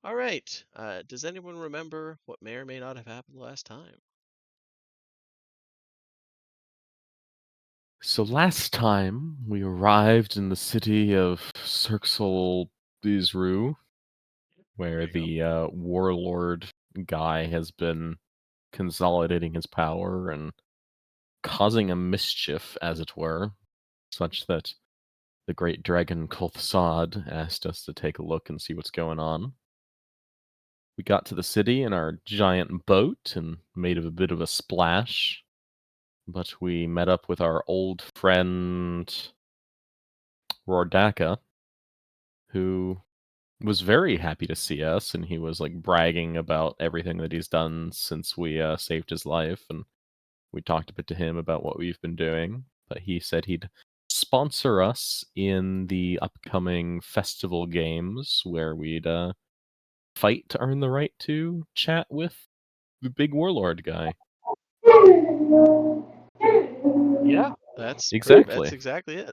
All right. Does anyone remember what may or may not have happened last time? So last time we arrived in the city of Cirxel Bizru, where the warlord guy has been consolidating his power and causing a mischief, as it were, such that the great dragon Kolthasad asked us to take a look and see what's going on. We got to the city in our giant boat and made a bit of a splash, but we met up with our old friend Rordaka, who was very happy to see us, and he was like bragging about everything that he's done since we saved his life, and we talked a bit to him about what we've been doing. But he said he'd sponsor us in the upcoming festival games where we'd fight to earn the right to chat with the big warlord guy. Yeah, that's Exactly. exactly it.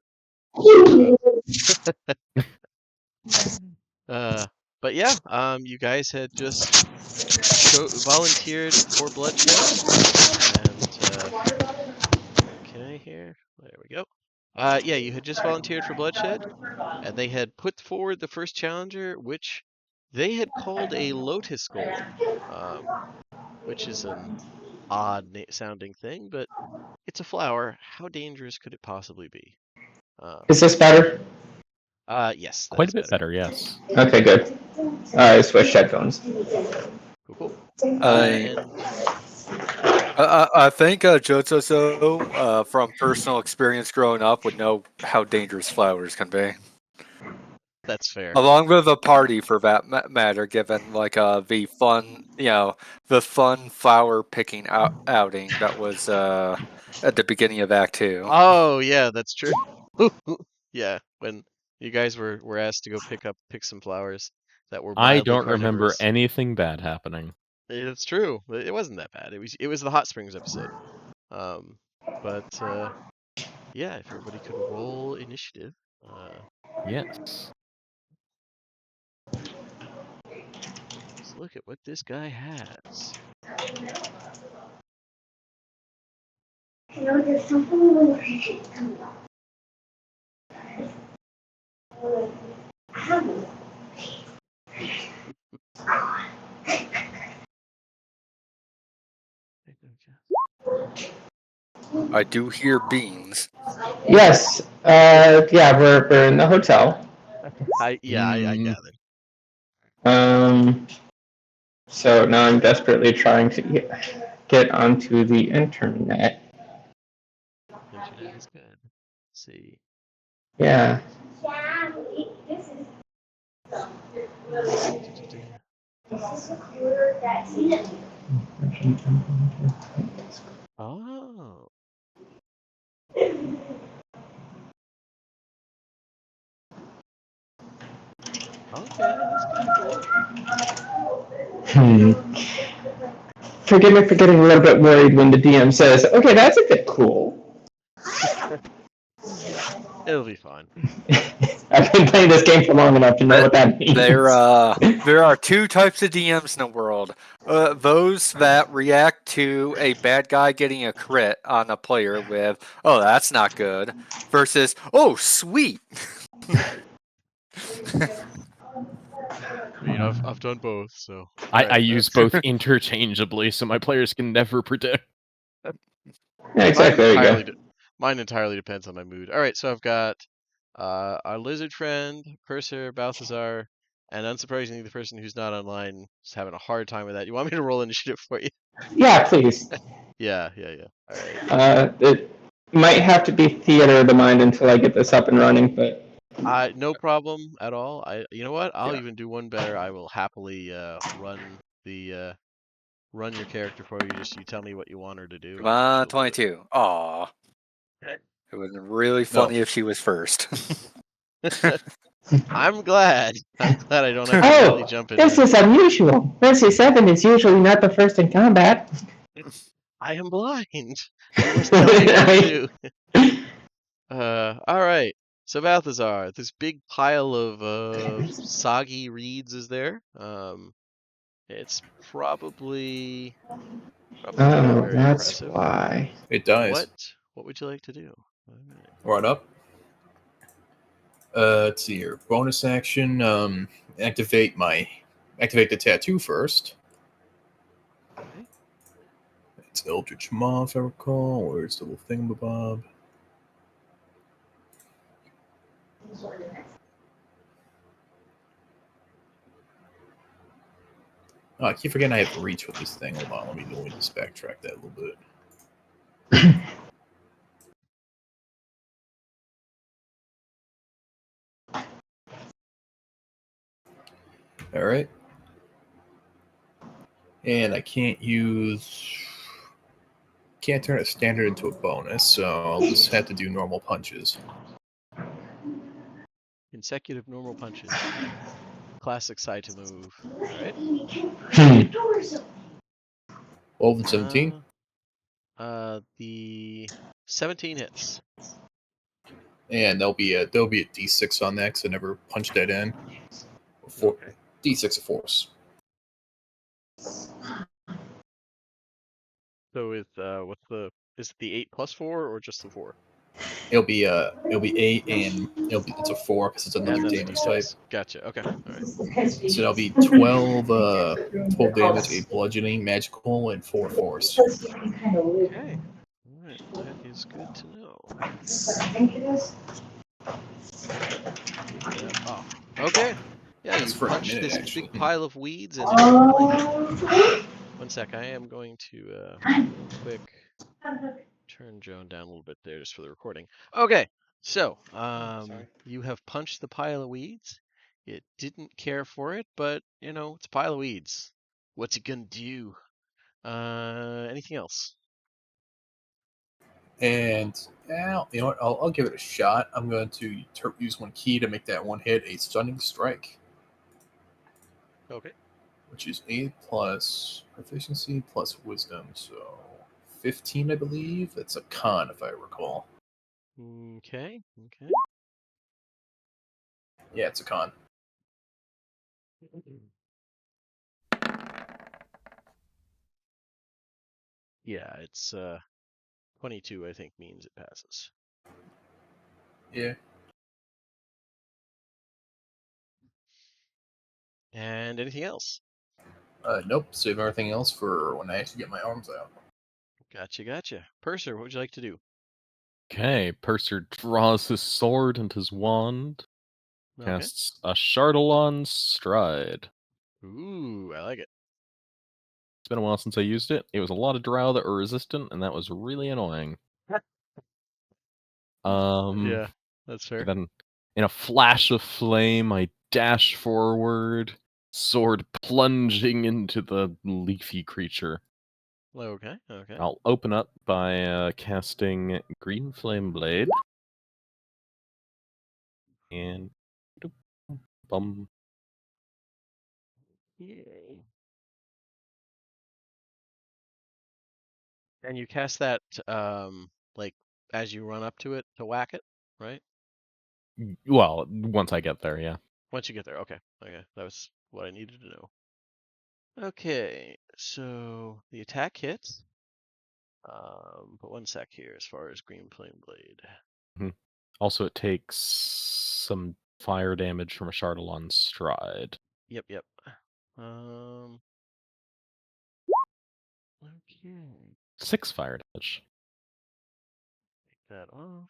Uh, but yeah, you guys had just volunteered for bloodshed, and can I hear? There we go. Yeah, you had just volunteered for bloodshed, and they had put forward the first challenger, which they had called a lotus golem, which is an odd sounding thing, but it's a flower. How dangerous could it possibly be? Um, Is this better? yes, that Quite is a bit better. better, yes. Okay, good. I switched headphones. Cool, cool. I And I think Jojoso, from personal experience growing up, would know how dangerous flowers can be. that's fair. Along with the party, for that matter, given like the fun, the fun flower picking outing that was at the beginning of Act Two. Oh, yeah, that's true. Yeah, when you guys were asked to go pick some flowers that were I mildly don't remember carnivorous. anything bad happening. It's true. It wasn't that bad. It was the hot springs episode. Um, but yeah, if everybody could roll initiative. Yes. Let's look at what this guy has. You know, there's something really creepy coming up. I have I do hear beans. Yes. Yeah, we're in the hotel. I Mm, gathered. Um. So now I'm desperately trying to get onto the internet. Internet is good. Let's see. Yeah. Yeah, this is the computer that's in it. Oh, okay, that's kind of cool. Forgive me for getting a little bit worried when the DM says, "Okay, that's a bit cool." It'll be fun. I've been playing this game for long enough to know what that means. There are two types of DMs in the world. Those that react to a bad guy getting a crit on a player with, "Oh, that's not good," versus, "Oh, sweet." I mean, I've done both, so. I Alright, use both interchangeably, so my players can never predict. Yeah, exactly. There you go. Mine entirely depends on my mood. All right, so I've got our lizard friend, Cursor, Balthazar, and unsurprisingly, the person who's not online is having a hard time with that. You want me to roll initiative for you? Yeah, please. Yeah. All right. It might have to be theater of the mind until I get this up and running, but No problem at all. You know what? I'll Yeah. even do one better. I will happily run your character for you. Just you tell me what you want her to do, Come and on, she'll do it. 22. Aw. It would have been really No. funny if she was first. I'm glad. I don't have to immediately oh, jump in this there. is unusual. Mercy 7 is usually not the first in combat. I am blind. You must tell me what to do. All right. So Balthazar, this big pile of soggy reeds is there. It's probably not Oh, very that's impressive. why. It dies. What would you like to do? Alright. Right up. Let's see here. Bonus action. Activate the tattoo first. Okay. It's Eldritch Maw, if I recall. Where's the little thingamabob? Oh, I keep forgetting I have reach with this thing. Hold on, let me just backtrack that a little bit. All right. And I can't turn a standard into a bonus, so I'll just have to do normal punches. Consecutive normal punches. Classic side to move. Alright. 12 and 17. The 17 hits. And there'll be a D6 on that because I never punched that in. Okay. D6 of force. So with is it the 8 plus 4 or just the 4? It'll be 8 and it's a 4 because it's another And then the damage type. D6. Gotcha. Okay. All right. So that'll be 12 damage, 8 bludgeoning, magical, and 4 force. Okay. All right. That is good to know. Take that off. Okay. Yeah, That's you for a punch minute, this actually. big pile of weeds and immediately. One sec. I am going to real quick turn Joan down a little bit there just for the recording. Okay. So, you have punched the pile of weeds. It didn't care for it, but you know, it's a pile of weeds. What's it gonna do? Anything else? And now, you know what? I'll give it a shot. I'm going to use one key to make that one hit a stunning strike, Okay. which is 8 plus proficiency plus wisdom. So 15, I believe. That's a con, if I recall. Okay. Okay. Yeah, it's a con. Yeah, it's 22, I think, means it passes. Yeah. And anything else? Nope. Save everything else for when I actually get my arms out. Gotcha, gotcha. Purser, what would you like to do? Okay, Purser draws his sword and his wand, Okay. casts a Chardalon Stride. Ooh, I like it. It's been a while since I used it. It was a lot of drow that were resistant, and that was really annoying. Yeah, that's fair. Then, in a flash of flame, I dash forward, sword plunging into the leafy creature. Okay, okay. I'll open up by casting Green Flame Blade. And bum. Yay. And you cast that like as you run up to it to whack it, right? Well, once I get there, yeah. Once you get there. Okay. Okay. That was what I needed to know. Okay, so the attack hits. But one sec here as far as Green Flame Blade. Also, it takes some fire damage from a Chardalon Stride. Yep, yep. Okay. 6 fire damage. Take that off.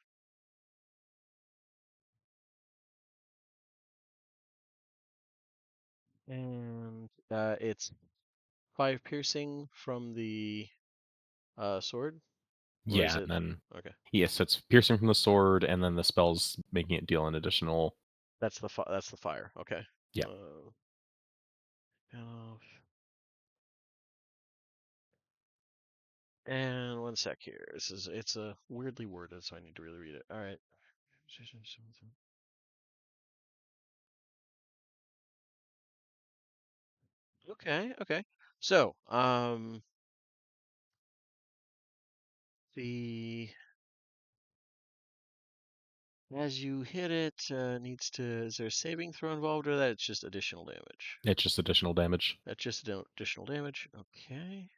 And it's 5 piercing from the sword? Or is Yeah, it and then okay? yes, it's piercing from the sword, and then the spell's making it deal an additional. That's the fire. Okay. Yeah. Off. And one sec here. It's a weirdly worded, so I need to really read it. All right. Okay, okay. So, the As you hit it, needs to. Is there a saving throw involved, or that it's just additional damage? It's just additional damage. That's just additional damage. Okay.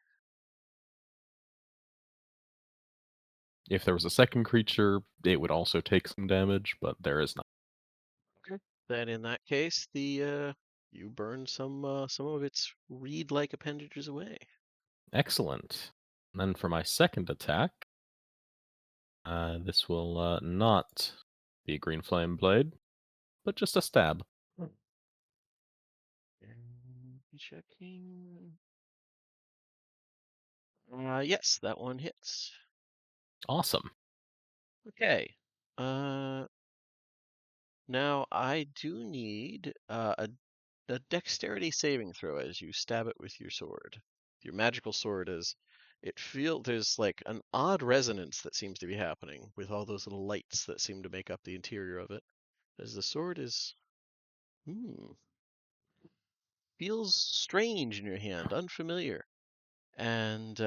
If there was a second creature, it would also take some damage, but there is not. Then in that case, the you burn some of its reed-like appendages away. Excellent. And then for my second attack, this will not be a green flame blade, but just a stab. Checking. Yes, that one hits. Awesome. Okay. Now I do need a dexterity saving throw as you stab it with your sword. Your magical sword is. There's like an odd resonance that seems to be happening with all those little lights that seem to make up the interior of it. As the sword is, feels strange in your hand, unfamiliar, and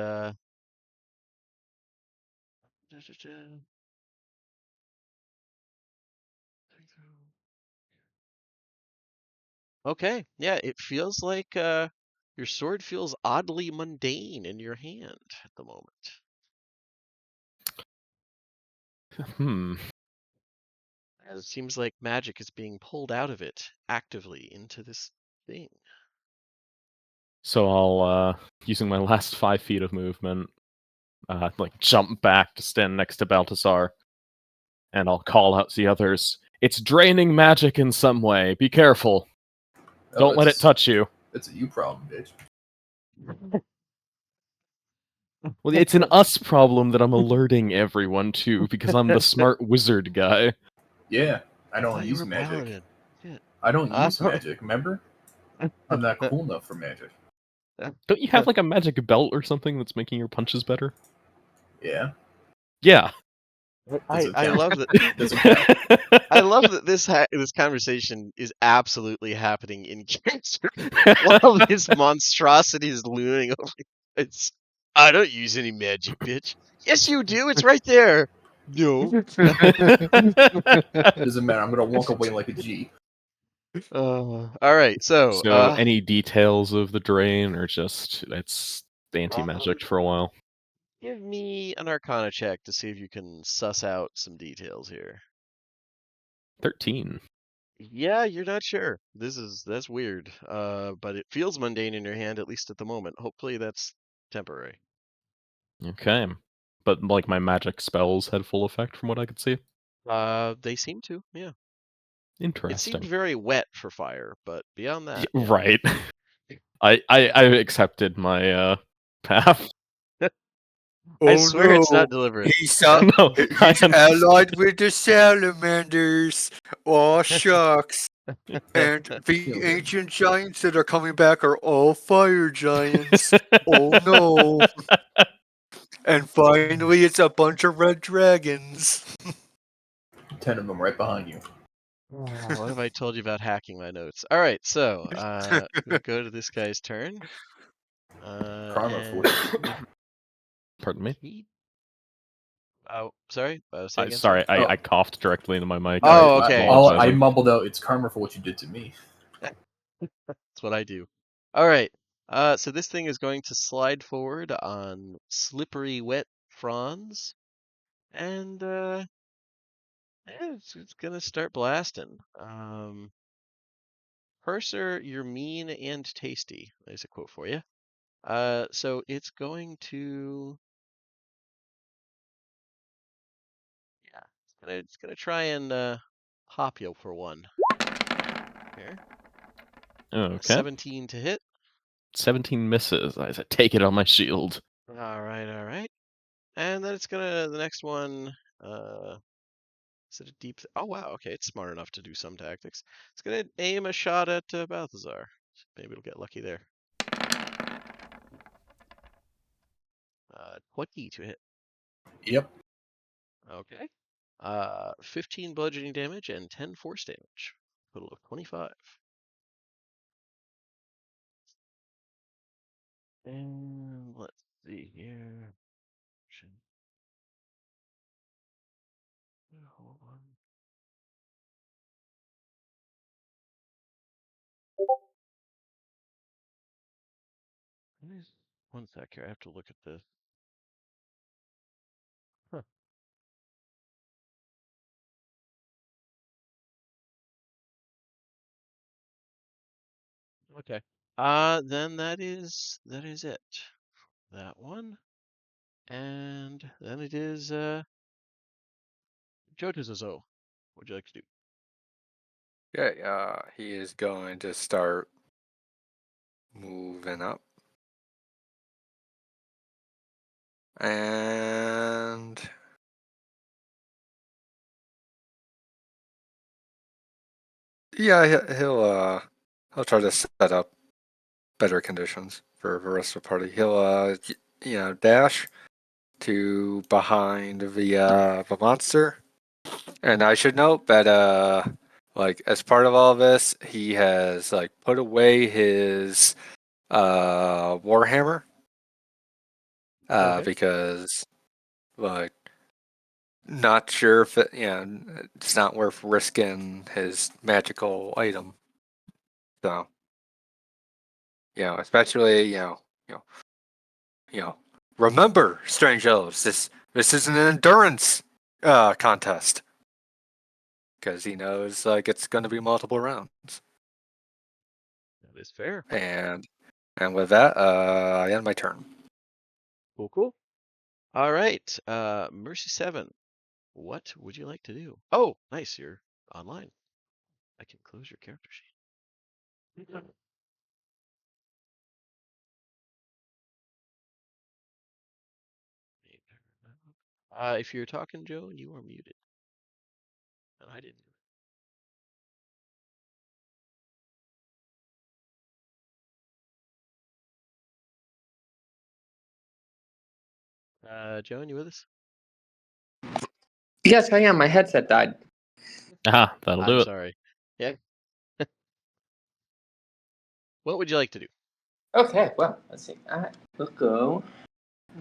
okay, yeah, it feels like your sword feels oddly mundane in your hand at the moment. As it seems like magic is being pulled out of it actively into this thing. So I'll, using my last 5 feet of movement, like jump back to stand next to Baltasar, and I'll call out to the others. It's draining magic in some way. Be careful. Oh, Don't let it touch you. It's a you problem, bitch. Well, it's an us problem that I'm alerting everyone to because I'm the smart wizard guy. Yeah, I I don't thought you use were magic. paladin. Shit. I don't use magic, remember? I'm not cool enough for magic. Don't you have like a magic belt or something that's making your punches better? Yeah. Yeah. Does it I count? love that. Does it count? I love that this conversation is absolutely happening in character while this monstrosity is looming over. It's. I don't use any magic, bitch. Yes, you do. It's right there. No. Doesn't matter. I'm gonna walk away like a G. All right. So, So, any details of the drain, or just it's anti-magic for a while? give me an Arcana check to see if you can suss out some details here. 13. Yeah, you're not sure. That's weird. But it feels mundane in your hand, at least at the moment. Hopefully that's temporary. Okay. But like my magic spells had full effect from what I could see. They seem to, yeah. It Interesting. seemed very wet for fire, but beyond that, yeah. Right. I accepted my path. I swear it's not deliberate. He's No, he's allied with the salamanders. Oh shucks. And the ancient giants that are coming back are all fire giants. Oh no. And finally it's a bunch of red dragons. 10 of them right behind you. What have I told you about hacking my notes? All right, so we go to this guy's turn. Karma for And Pardon me. oh, sorry. Say again. Sorry, Oh. I coughed directly into my mic. Oh, I okay. I apologize. mumbled out, it's karma for what you did to me. That's what I do. All right. So this thing is going to slide forward on slippery, wet fronds, and it's gonna start blasting. Purser, you're mean and tasty. There's a quote for you. So it's going to, yeah, it's gonna try and pop you for one. Here, Okay. 17 to hit. 17 misses. I said, take it on my shield. All right, all right. And then it's gonna the next one. Is it a deep? Oh wow, okay, it's smart enough to do some tactics. It's gonna aim a shot at Balthazar. Maybe it'll get lucky there. 20 to hit. Yep. Okay. 15 bludgeoning damage and 10 force damage. Total of 25. And let's see here. Hold on. One sec here. I have to look at this. Huh. Okay. Then that is it. That one. And then it is Jotazozo. What would you like to do? Okay, he is going to start moving up. And yeah, he'll try to set up better conditions for the rest of the party. He'll dash to behind the monster. And I should note that like as part of all this, he has like put away his warhammer Okay. because like not sure if it's not worth risking his magical item. So especially remember, strange elves, this is an endurance contest because he knows like it's going to be multiple rounds. That is fair. And with that, I end my turn. Cool, cool. All right. Mercy 7. What would you like to do? Oh, nice. You're online. I can close your character sheet. If you're talking, Joe, you are muted. And I didn't. Joan, you with us? Yes, I am. My headset died. Ah, that'll do I'm it. sorry. Yeah. What would you like to do? Okay, well, let's see. I will go.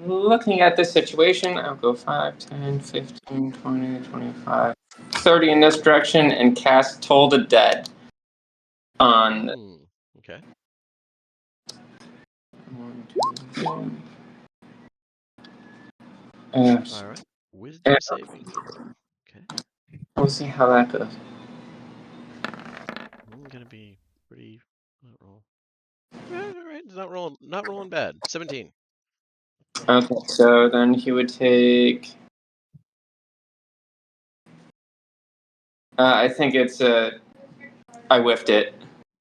Looking at this situation, I'll go 5, 10, 15, 20, 25, 30 in this direction and cast Toll the Dead on. Okay. 1, 2, 3. All right. Wisdom saving throw. Okay. We'll see how that goes. I'm gonna be pretty. Not roll. All right. It's not rolling bad. 17. Okay, so then he would take. I think it's I whiffed it.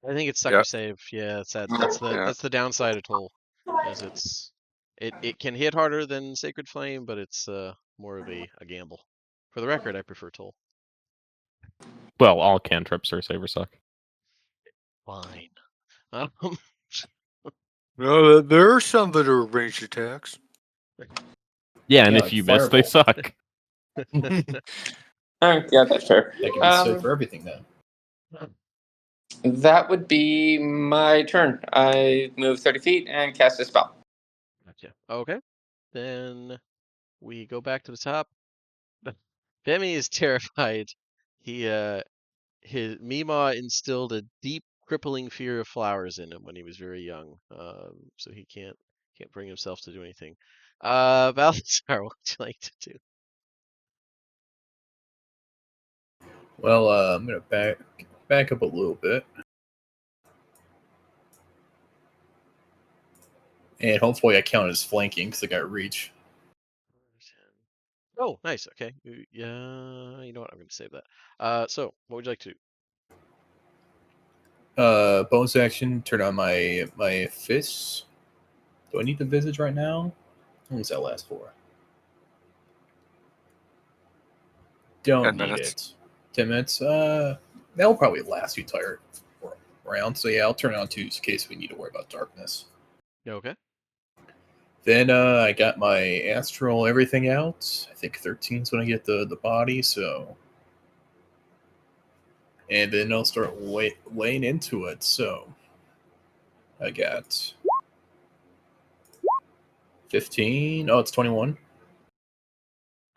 I think it's sucker save. Yeah, it's that. That's the downside of Toll, is it can hit harder than Sacred Flame, but it's more of a gamble. For the record, I prefer Toll. Well, all cantrips are saver suck. Fine. No, there are some that are ranged attacks. Yeah, and Yeah, if like you miss, they Firebolt. suck. Yeah, that's fair. That could be safe for everything then. That would be my turn. I move 30 feet and cast a spell. Gotcha. Okay. Then we go back to the top. Femi is terrified. His Mima instilled a deep, crippling fear of flowers in him when he was very young. So he can't bring himself to do anything. Balthazar, what would you like to do? Well, I'm gonna back up a little bit, and hopefully I count as flanking because I got reach. Oh, nice. Okay. Yeah, you know what? I'm going to save that. So what would you like to do? Bonus action, turn on my fists. Do I need the visage right now? How long does that last for? Don't 10 need minutes. it. 10 minutes. That'll probably last you tired round. So yeah, I'll turn it on too, in case we need to worry about darkness. Okay. Then I got my astral everything out. I think 13 is when I get the body. So, and then I'll start laying into it. So I got 15. Oh, it's 21.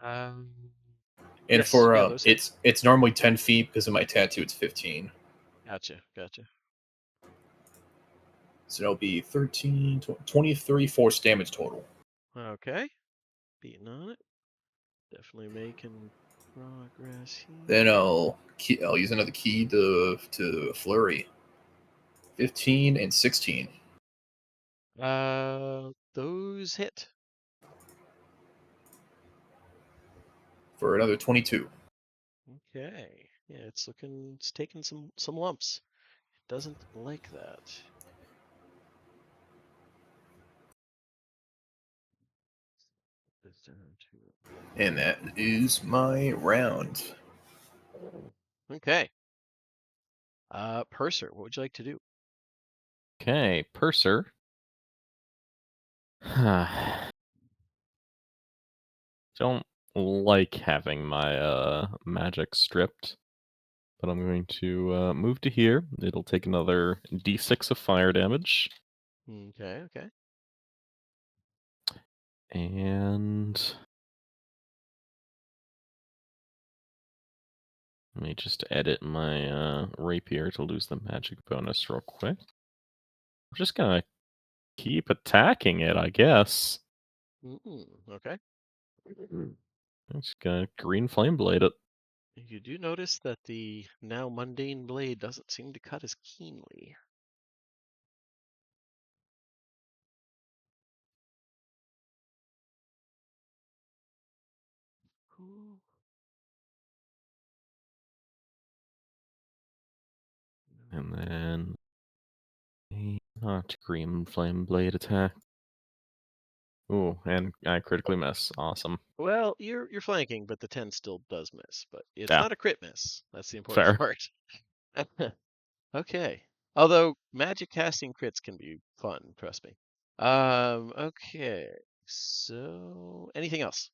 Um. And Yes. for Yeah. Those hit. it's normally 10 feet because of my tattoo. It's 15. Gotcha. So that'll be 13, 23 force damage total. Okay. Beating on it. Definitely making progress here. Then I'll use another key to flurry. 15 and 16 Those hit. for another 22. Okay. Yeah, it's taking some lumps. It doesn't like that. It's down to And that is my round. Okay. Purser, what would you like to do? Okay, Purser. Don't like having my magic stripped, but I'm going to move to here. It'll take another d6 of fire damage, Okay. and let me just edit my rapier to lose the magic bonus real quick. I'm just gonna keep attacking it, I guess. Okay. I'm just gonna green flame blade it. You do notice that the now mundane blade doesn't seem to cut as keenly. Cool. And then not green flame blade attack. Ooh, and I critically miss. Awesome. Well, you're flanking, but the 10 still does miss, but it's Yeah, not a crit miss. That's the important fair. part. Okay. Although magic casting crits can be fun, trust me. Okay. So anything else?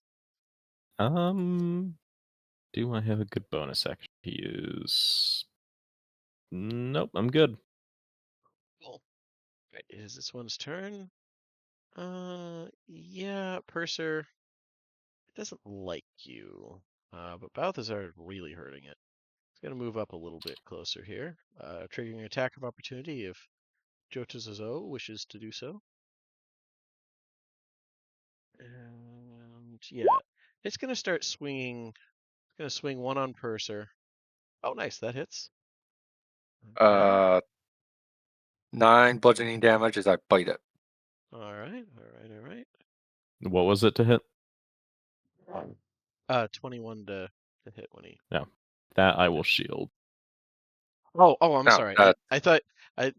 Do I have a good bonus action to use? Nope, I'm good. Cool. Right, it is this one's turn. Yeah, Purser, it doesn't like you. But Balthazar really hurting it. It's gonna move up a little bit closer here. Triggering an attack of opportunity if Jotazazo wishes to do so. And yeah, it's gonna start swinging. It's gonna swing one on Purser. Oh, nice, that hits. Okay. 9 bludgeoning damage as I bite it. All right. What was it to hit? 21 to hit when he. No, that I will shield. Oh, I'm No, sorry. that I thought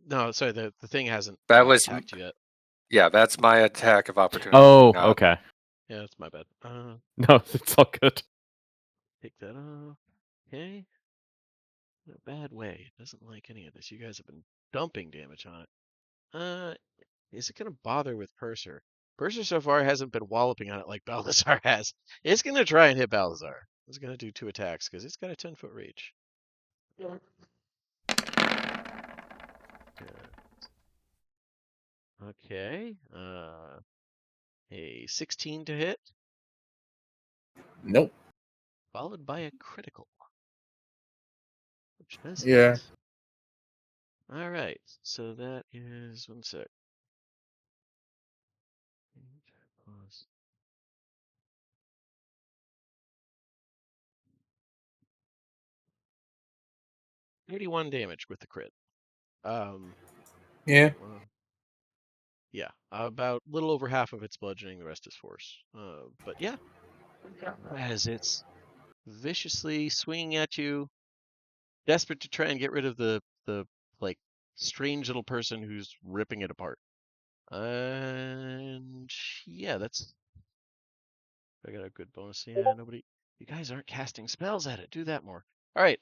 no, sorry. The thing hasn't was attacked you yet. yeah. That's my attack of opportunity. Oh, not- okay. Yeah, that's my bad. No, it's all good. Take that off. Okay. In a bad way. It doesn't like any of this. You guys have been dumping damage on it. Is it gonna bother with Purser? Purser so far hasn't been walloping on it like Balthazar has. It's gonna try and hit Balthazar. It's gonna do 2 attacks because it's got a 10-foot reach. Yeah. Okay. A 16 to hit, Nope. followed by a critical, which does Yeah. hit. All right. So that is 1 sec. Plus 31 damage with the crit. Yeah. Yeah, about a little over half of it's bludgeoning, the rest is force. But yeah, as it's viciously swinging at you, desperate to try and get rid of the like strange little person who's ripping it apart. And yeah, that's. I got a good bonus. Yeah, nobody. You guys aren't casting spells at it. Do that more. All right.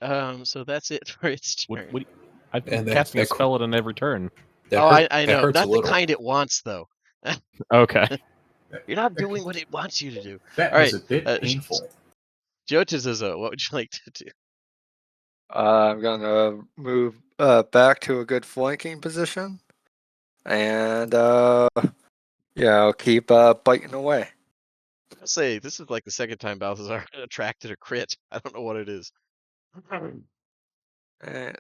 So that's it for its turn. I've been And casting a spell at every turn. that Oh, hurt. I That know. hurts a Not the little. kind it wants, though. Okay. You're not doing what it wants you to do. That All was right. a bit painful. Jotazazo, what would you like to do? I'm gonna move back to a good flanking position, and I'll keep biting away. I'll say this is like the second time Balthazar attracted a crit. I don't know what it is.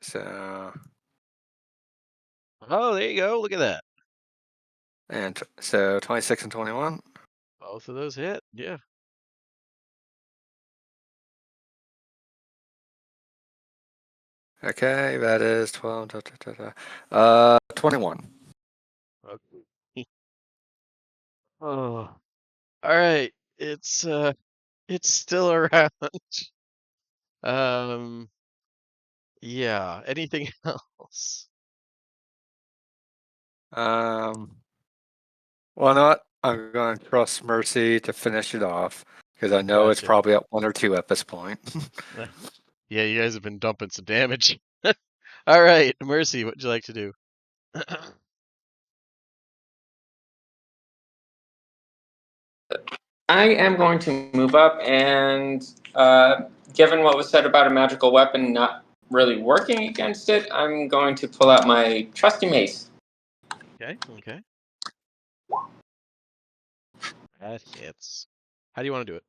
So Oh, there you go. Look at that. And so 26 and 21. Both of those hit. Yeah. Okay, that is 12. 21. Okay. Oh. All right. It's still around. Um, yeah. Anything else? Well, not. I'm going to trust Mercy to finish it off because I know it's Gotcha. probably at 1 or 2 at this point. Yeah, you guys have been dumping some damage. All right, Mercy, what would you like to do? I am going to move up, and given what was said about a magical weapon not really working against it, I'm going to pull out my trusty mace. Okay. That hits. How do you want to do it?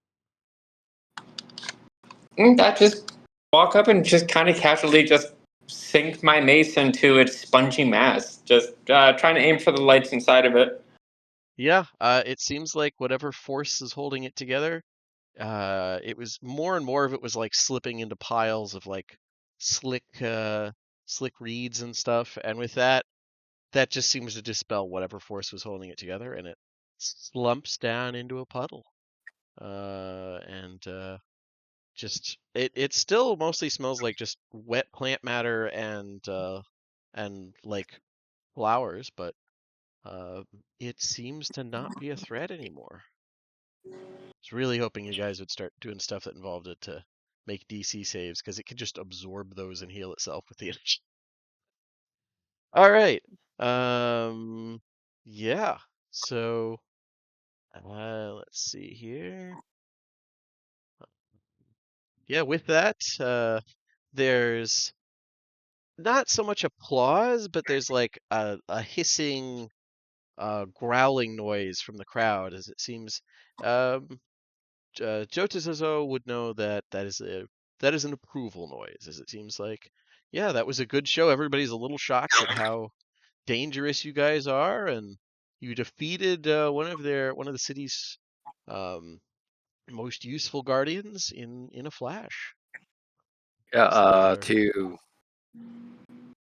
That just walk up and just kind of casually just sink my mace into its spongy mass. Just trying to aim for the lights inside of it. Yeah, it seems like whatever force is holding it together, it was more and more of it was like slipping into piles of like slick, slick reeds and stuff, and with that, that just seems to dispel whatever force was holding it together, and it slumps down into a puddle. And just it still mostly smells like just wet plant matter and like flowers, but uh, it seems to not be a threat anymore. I was really hoping you guys would start doing stuff that involved it to make DC saves because it could just absorb those and heal itself with the energy. All right. Yeah. So, let's see here. Yeah, with that, there's not so much applause, but there's like a hissing, growling noise from the crowd as it seems. Um, Jotazozo would know that that is an approval noise, as it seems like. Yeah, that was a good show. Everybody's a little shocked at how dangerous you guys are, and you defeated one of the city's um, most useful guardians in a flash. Yeah, So,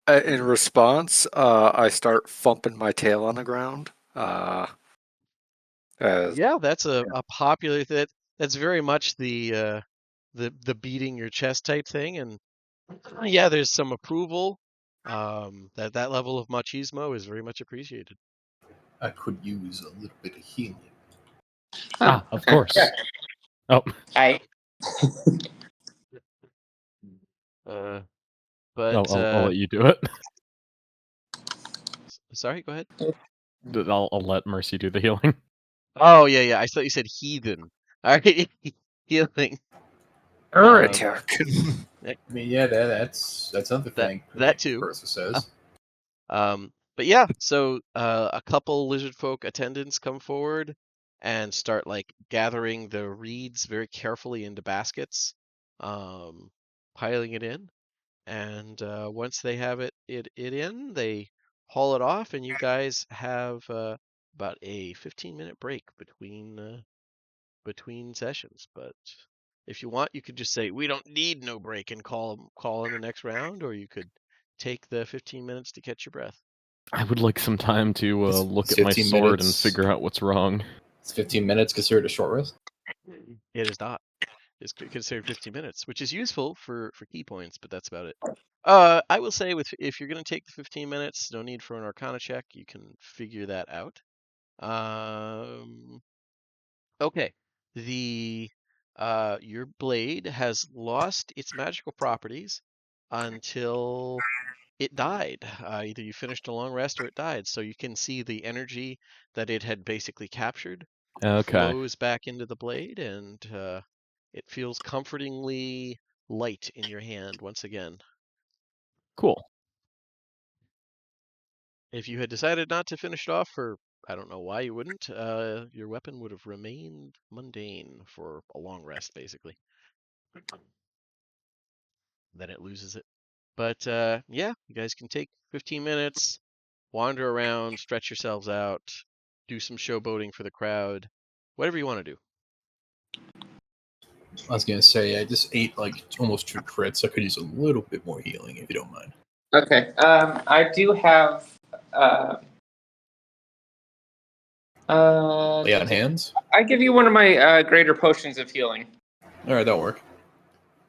in response, I start thumping my tail on the ground. As yeah, that's a popular that's very much the beating your chest type thing, and yeah, there's some approval. That level of machismo is very much appreciated. I could use a little bit of healing. Of course. Oh, I Uh, no, but I'll let you do it. sorry, go ahead. I'll let Mercy do the healing. Oh yeah, I thought you said heathen. All right, healing. heretic. Eh, I mean, yeah, that's another that thing. that Like too. Bertha says. But yeah, so a couple lizard folk attendants come forward and start like gathering the reeds very carefully into baskets, um, piling it in, and once they have it in, they haul it off, and you guys have about a 15-minute break between sessions. But if you want, you could just say we don't need no break and call in the next round, or you could take the 15 minutes to catch your breath. I would like some time to look It's at my 15 sword and minutes. figure out what's wrong. It's 15 minutes considered a short rest. It is not. It's considered 15 minutes, which is useful for key points, but that's about it. I will say with if you're going to take the 15 minutes, no need for an Arcana check. You can figure that out. Okay. The your blade has lost its magical properties until it died. Either you finished a long rest or it died. So you can see the energy that it had basically captured Okay, flows back into the blade, and it feels comfortingly light in your hand once again. cool. If you had decided not to finish it off, or I don't know why you wouldn't, your weapon would have remained mundane for a long rest, basically. Then it loses it. But yeah, you guys can take 15 minutes, wander around, stretch yourselves out, do some showboating for the crowd, whatever you want to do. I was gonna say I just ate like almost 2 crits. I could use a little bit more healing if you don't mind. Okay. I do have. Lay on hands. I give you one of my greater potions of healing. All right, that'll work. I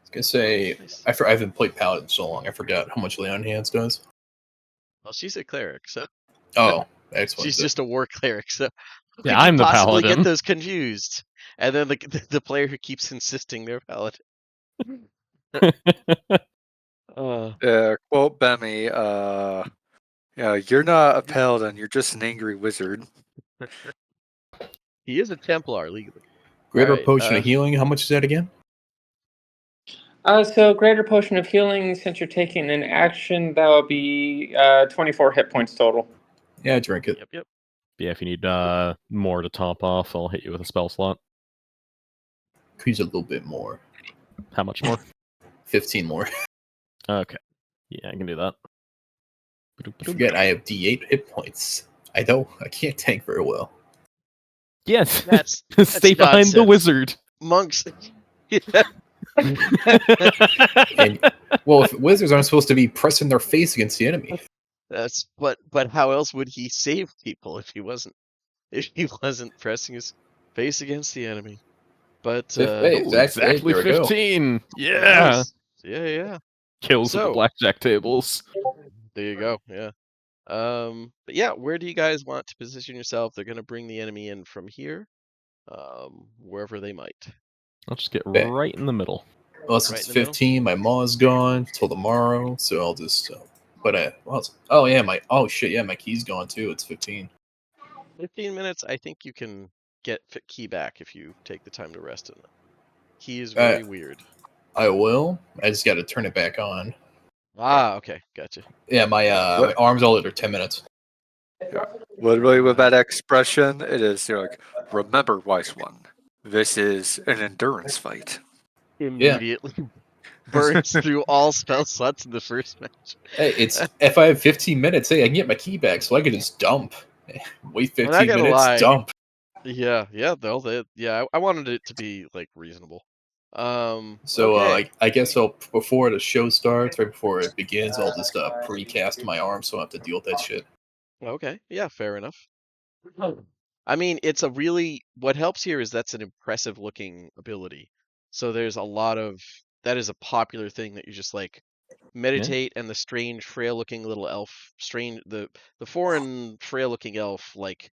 was gonna say Nice. I haven't played Paladin so long. I forgot how much lay on hands does. Well, she's a cleric, so Oh, excellent. she's just a war cleric, so who Yeah, could you I'm the possibly get paladin. those confused? And then the player who keeps insisting they're paladin. Quote Bemmy, yeah, you're not a paladin, you're just an angry wizard. He is a Templar legally. Greater Alright, potion of healing. How much is that again? So greater potion of healing. Since you're taking an action, that will be 24 hit points total. Yeah, drink it. Yep. Yeah, if you need more to top off, I'll hit you with a spell slot. Could use a little bit more. How much more? 15 more. Okay. Yeah, I can do that. Forget I have D8 hit points. I can't tank very well. Yes. That's Stay behind the nonsense. wizard. Monks. And well, if wizards aren't supposed to be pressing their face against the enemy. But how else would he save people if he wasn't pressing his face against the enemy? But Hey, exactly there we go. 15. Yeah. nice. Yeah. Kills with the So- blackjack tables. There you go. Yeah. But yeah, where do you guys want to position yourself? They're gonna bring the enemy in from here, wherever they might. I'll just get Okay. right in the middle. Unless Right it's in the middle? 15, my maw's gone till tomorrow, so I'll just. My key's gone too. It's 15. 15 minutes. I think you can get key back if you take the time to rest in it. Key is very weird. I will. I just got to turn it back on. Ah, okay, gotcha. Yeah, my arms all are 10 minutes. Literally with that expression, it is like, remember, wise one, this is an endurance fight. Immediately burns through all spell slots in the first match. Hey, if I have 15 minutes, hey, I can get my key back, so I can just dump. Wait 15 not gonna minutes, lie. dump. Yeah, I wanted it to be like reasonable. So okay. I guess before the show starts, right before it begins, I'll just precast my arm, so I don't have to deal with that shit. Okay, yeah, fair enough. I mean, what helps here is that's an impressive looking ability. So there's a lot of that is a popular thing that you just like meditate and the strange frail looking little elf the foreign frail looking elf like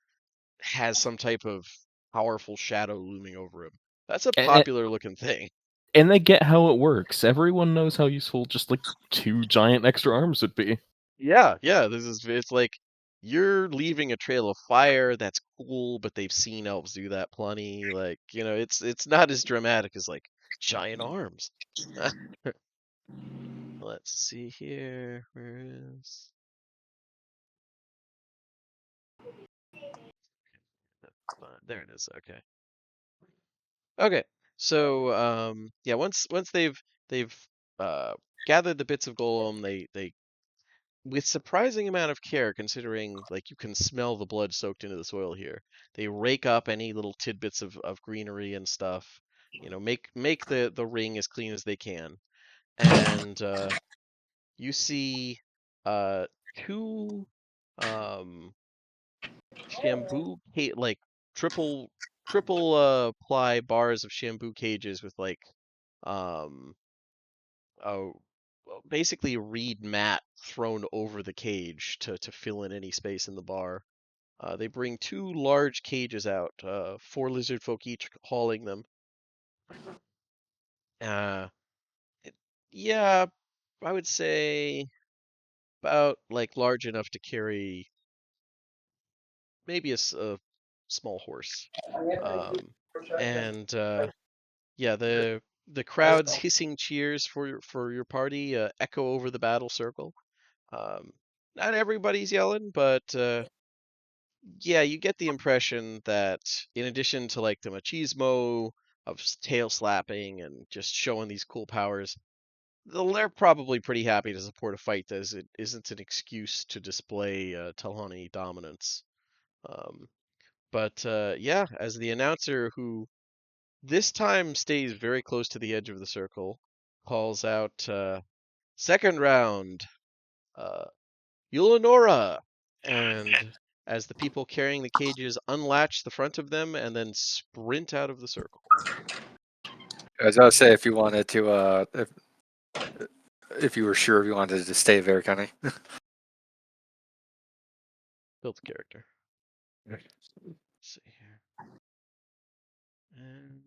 has some type of powerful shadow looming over him. That's a popular looking thing. And they get how it works. Everyone knows how useful just like 2 giant extra arms would be. Yeah, it's like you're leaving a trail of fire. That's cool, but they've seen elves do that plenty. Like, it's not as dramatic as like giant arms. Let's see here. Where is? There it is. Okay. Okay. So yeah, once they've gathered the bits of golem, they with surprising amount of care, considering like you can smell the blood soaked into the soil here. They rake up any little tidbits of greenery and stuff. Make the ring as clean as they can, and you see 2 Shamboo like triple ply bars of Shamboo cages with like um oh basically a reed mat thrown over the cage to fill in any space in the bar. They bring 2 large cages out, 4 lizard folk each hauling them. Uh, yeah, I would say about like large enough to carry maybe a small horse. And yeah, the crowd's hissing cheers for your party echo over the battle circle. Not everybody's yelling, but yeah, you get the impression that in addition to like the machismo of tail slapping and just showing these cool powers, they're probably pretty happy to support a fight as it isn't an excuse to display Telhani dominance. But yeah, as the announcer, who this time stays very close to the edge of the circle, calls out second round, Eulenora, and as the people carrying the cages unlatch the front of them and then sprint out of the circle. As I say, if you wanted to, if you were sure if you wanted to stay there, Kenny. Built the character. Let's see here. And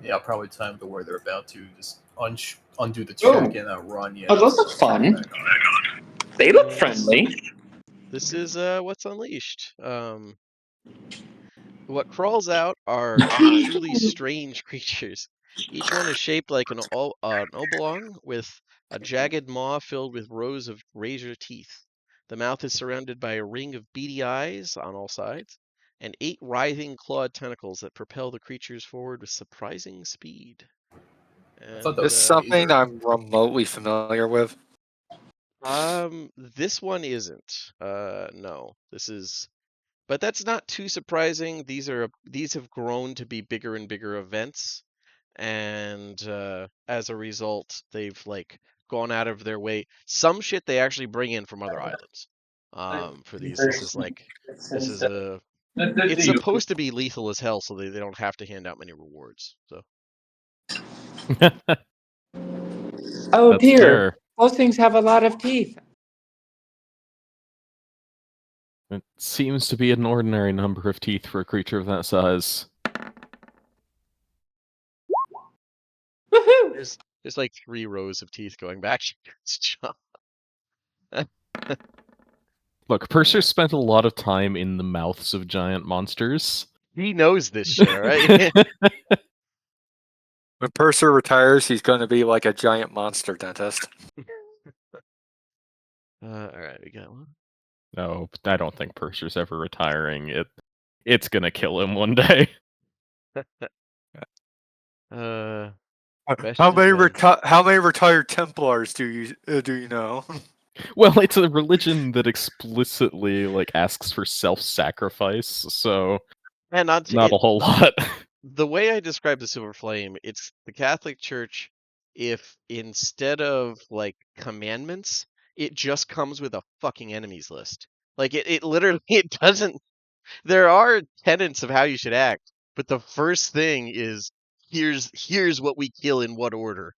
Yeah, I'll probably time to where they're about to just undo the check and run. Yeah. Oh, those look fun. Back on. They look this- friendly. This is what's unleashed. What crawls out are two truly strange creatures. Each one is shaped like an oblong with a jagged maw filled with rows of razor teeth. The mouth is surrounded by a ring of beady eyes on all sides, and 8 writhing clawed tentacles that propel the creatures forward with surprising speed. I thought And that This was is something either- I'm remotely familiar with. this one isn't. No. This is, but that's not too surprising. These have grown to be bigger and bigger events, and as a result, they've like gone out of their way. Some shit they actually bring in from other islands. For these, this is like this is a. It's supposed to be lethal as hell, so they don't have to hand out many rewards. So Oh That's dear, fair. those things have a lot of teeth. It seems to be an ordinary number of teeth for a creature of that size. Woohoo! there's like 3 rows of teeth going back to its jaw. Look, Purser spent a lot of time in the mouths of giant monsters. He knows this shit, all right? When Purser retires, he's going to be like a giant monster dentist. All right, we got one. No, I don't think Purser's ever retiring. It's gonna kill him one day. How many retired Templars do you know? Well, it's a religion that explicitly like asks for self-sacrifice, so And not a whole lot. the way I describe the Silver Flame, it's the Catholic Church if instead of like commandments, it just comes with a fucking enemies list. Like it literally it doesn't there are tenets of how you should act, but the first thing is here's what we kill in what order.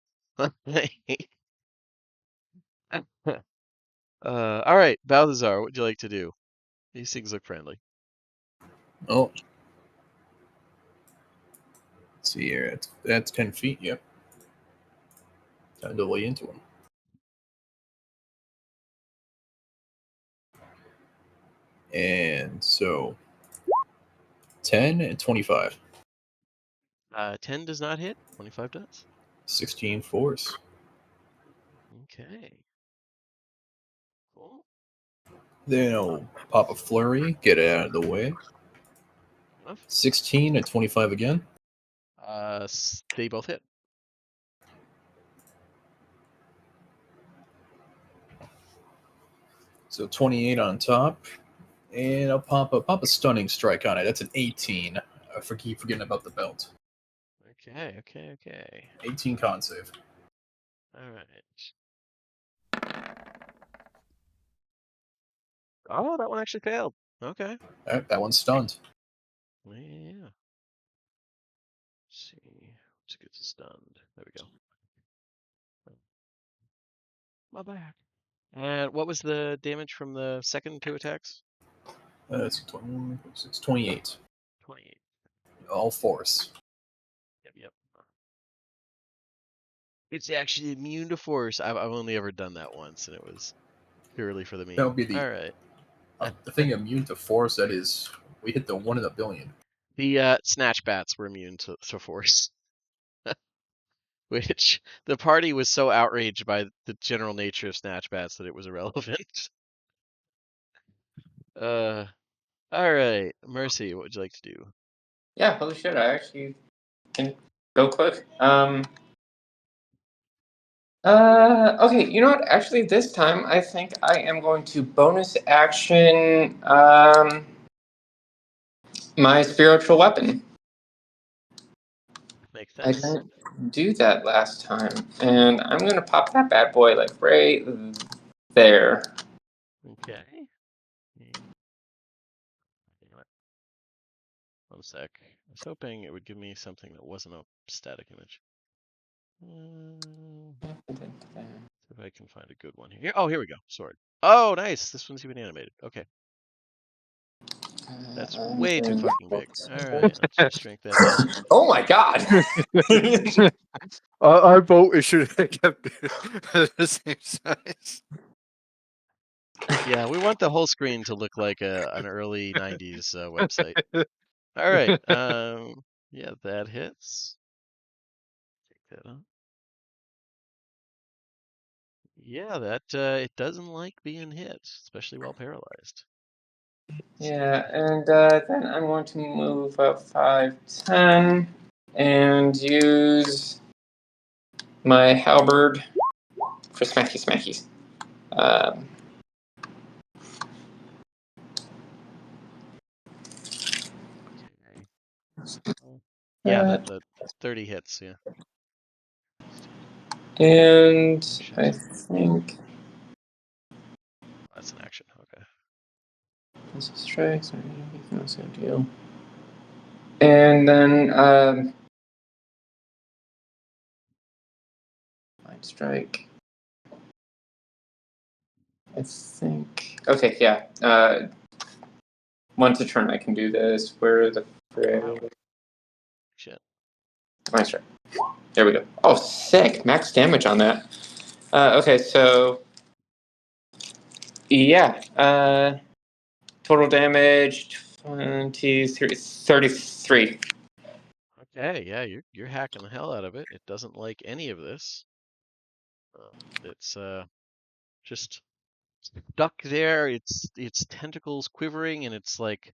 All right, Balthazar, what would you like to do? These things look friendly. Oh. Let's see here. That's 10 feet, yep. Time to lay into him. And so 10 and 25. 10 does not hit, 25 does. 16 force. Okay. Cool. Then I'll pop a flurry, get it out of the way. Enough. 16 and 25 again. They both hit. So 28 on top. And I'll pop a stunning strike on it. That's an 18. I keep forgetting about the belt. Okay. 18 con save. All right. Oh, that one actually failed. Okay. All right, that one's stunned. Yeah. Let's see. Let's get stunned. There we go. My back. And what was the damage from the second 2 attacks? It's 26, 28. 28. All force. Yep. It's actually immune to force. I've only ever done that once, and it was purely for the meme. That would be the. All right. The thing immune to force, that is, we hit the 1 in a billion. The snatch bats were immune to force. Which the party was so outraged by the general nature of snatch bats that it was irrelevant. All right, Mercy, what would you like to do? Yeah, holy shit, I actually can go quick. Okay, you know what? Actually, this time I think I am going to bonus action my spiritual weapon. Makes I sense. didn't do that last time, and I'm gonna pop that bad boy like right there. Okay. One sec. I was hoping it would give me something that wasn't a static image. See if I can find a good one here. Oh, here we go. Sword. Oh, nice. This one's even animated. Okay. That's way too fucking big. All right, let's just shrink that down. Oh my god! I vote it should have kept the same size. Yeah, we want the whole screen to look like an early 90s website. All right. Yeah, that hits. Take that off. Yeah, that it doesn't like being hit, especially while paralyzed. Yeah, and then I'm going to move up 5, 10, and use my halberd for smacky smackies. Okay. Yeah, the 30 hits, yeah. And Shit. I think That's an action, okay. this is strikes. No same deal. And then mind strike. I think. Okay, yeah. Once a turn, I can do this. Where the frick? Shit. Mind strike. There we go. Oh, sick! Max damage on that. Okay, so yeah. Total damage 33. Okay, yeah, you're hacking the hell out of it. It doesn't like any of this. It's just stuck there. Its tentacles quivering, and it's like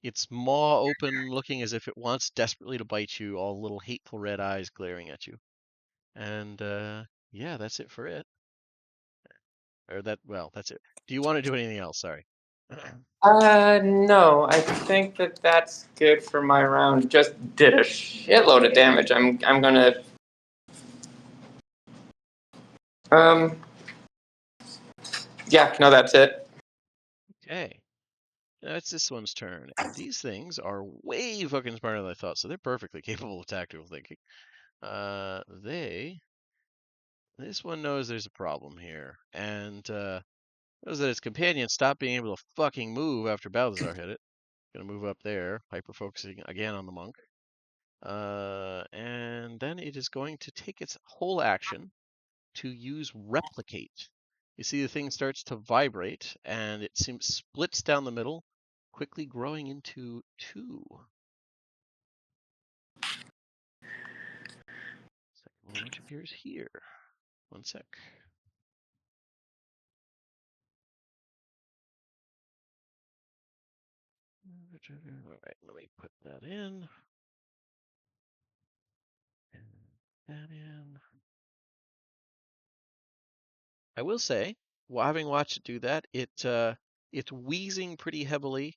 its maw open, looking as if it wants desperately to bite you. All little hateful red eyes glaring at you. And yeah, that's it for it. Or that. Well, that's it. Do you want to do anything else? Sorry. No, I think that's good for my round. Just did a shitload of damage. I'm gonna yeah, no, that's it. Okay. Now it's this one's turn, and these things are way fucking smarter than I thought, so they're perfectly capable of tactical thinking. This one knows there's a problem here, and knows that its companion stopped being able to fucking move after Balthazar hit it. Gonna move up there, hyper focusing again on the monk. And then it is going to take its whole action to use replicate. You see the thing starts to vibrate, and it seems splits down the middle, quickly growing into 2. Second one, which appears here. One sec. All right, let me put that in. And that in. I will say, having watched it do that, it's wheezing pretty heavily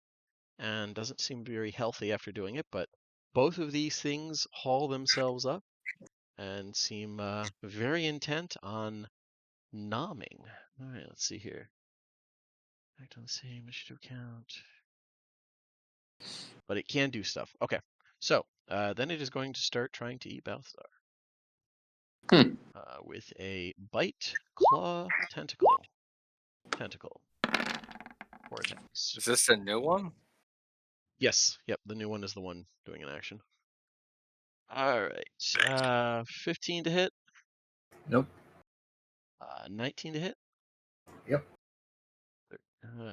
and doesn't seem very healthy after doing it. But both of these things haul themselves up and seem very intent on nomming. All right, let's see here. Act on the same, issue to account. But it can do stuff. Okay, so then it is going to start trying to eat Balthazar. With a bite, claw, tentacle. 4 attacks. Is this a new one? Yes, yep, the new one is the one doing an action. All right, 15 to hit. Nope. 19 to hit. Yep.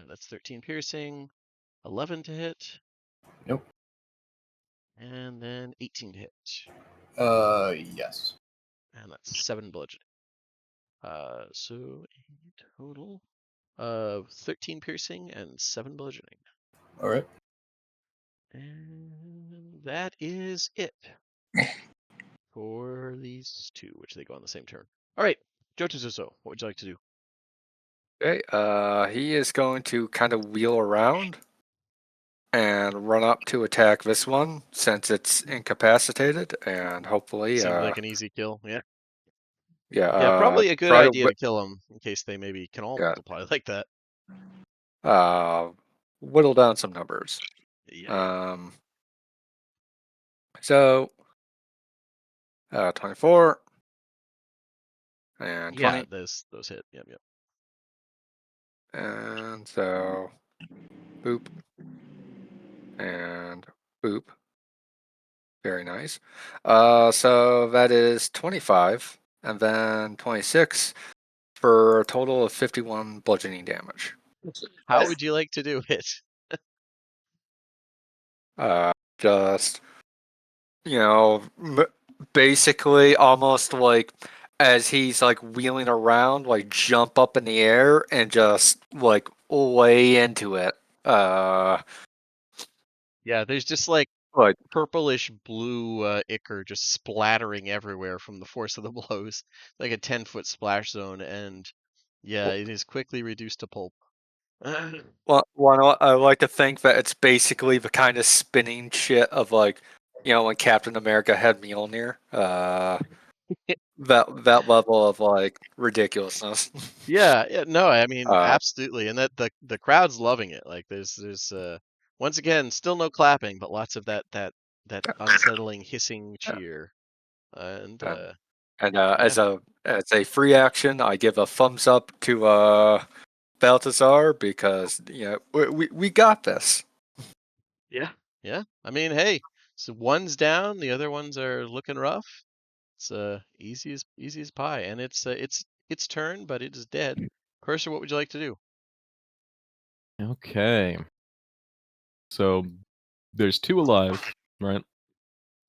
That's 13 piercing. 11 to hit. Nope. And then 18 to hit. Yes. And that's 7 bludgeoning. So a total of 13 piercing and 7 bludgeoning. All right. And that is it for these two, which they go on the same turn. All right. Jotazuzo, what would you like to do? Okay, he is going to kind of wheel around and run up to attack this one since it's incapacitated, and hopefully, Seems like an easy kill. Yeah. yeah, Yeah, probably a good try to idea to kill them in case they maybe can all yeah, multiply like that. whittle down some numbers. Yeah. So 24 and Yeah, 20, those hit. Yep. and so boop and boop. Very nice. So that is 25, and then 26 for a total of 51 bludgeoning damage. How would you like to do it? Just basically almost like as he's like wheeling around, like jump up in the air and just like lay into it. Yeah, there's just like Like purplish blue ichor just splattering everywhere from the force of the blows, like a 10-foot splash zone, and yeah, it is quickly reduced to pulp. well, I like to think that it's basically the kind of spinning shit of like, when Captain America had Mjolnir. That level of like ridiculousness. Yeah, no, I mean Uh, absolutely, and that the crowd's loving it. Like there's once again still no clapping, but lots of that unsettling hissing cheer, and and yeah, as a free action, I give a thumbs up to Baltazar because we got this. yeah. I mean, hey, so one's down, the other ones are looking rough. It's easy as pie, and it's turn, but it is dead. Cursor, what would you like to do? Okay. So there's 2 alive, right?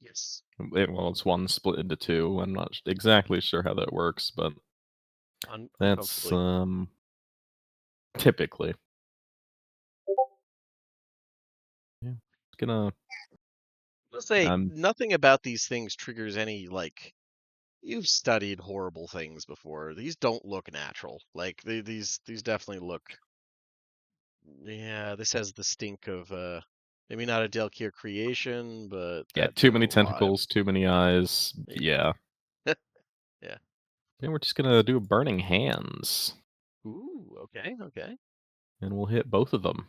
Yes. Well, it's 1 split into 2. I'm not exactly sure how that works, but that's Uncomfortably. typically. Yeah. Gonna Let's say um nothing about these things triggers any like you've studied horrible things before. These don't look natural. Like these definitely look. Yeah, this has the stink of maybe not a Delkier creation, but yeah, that too many general vibe. tentacles, too many eyes. Yeah. Yeah. Then we're just gonna do a burning hands, Ooh, okay. and we'll hit both of them.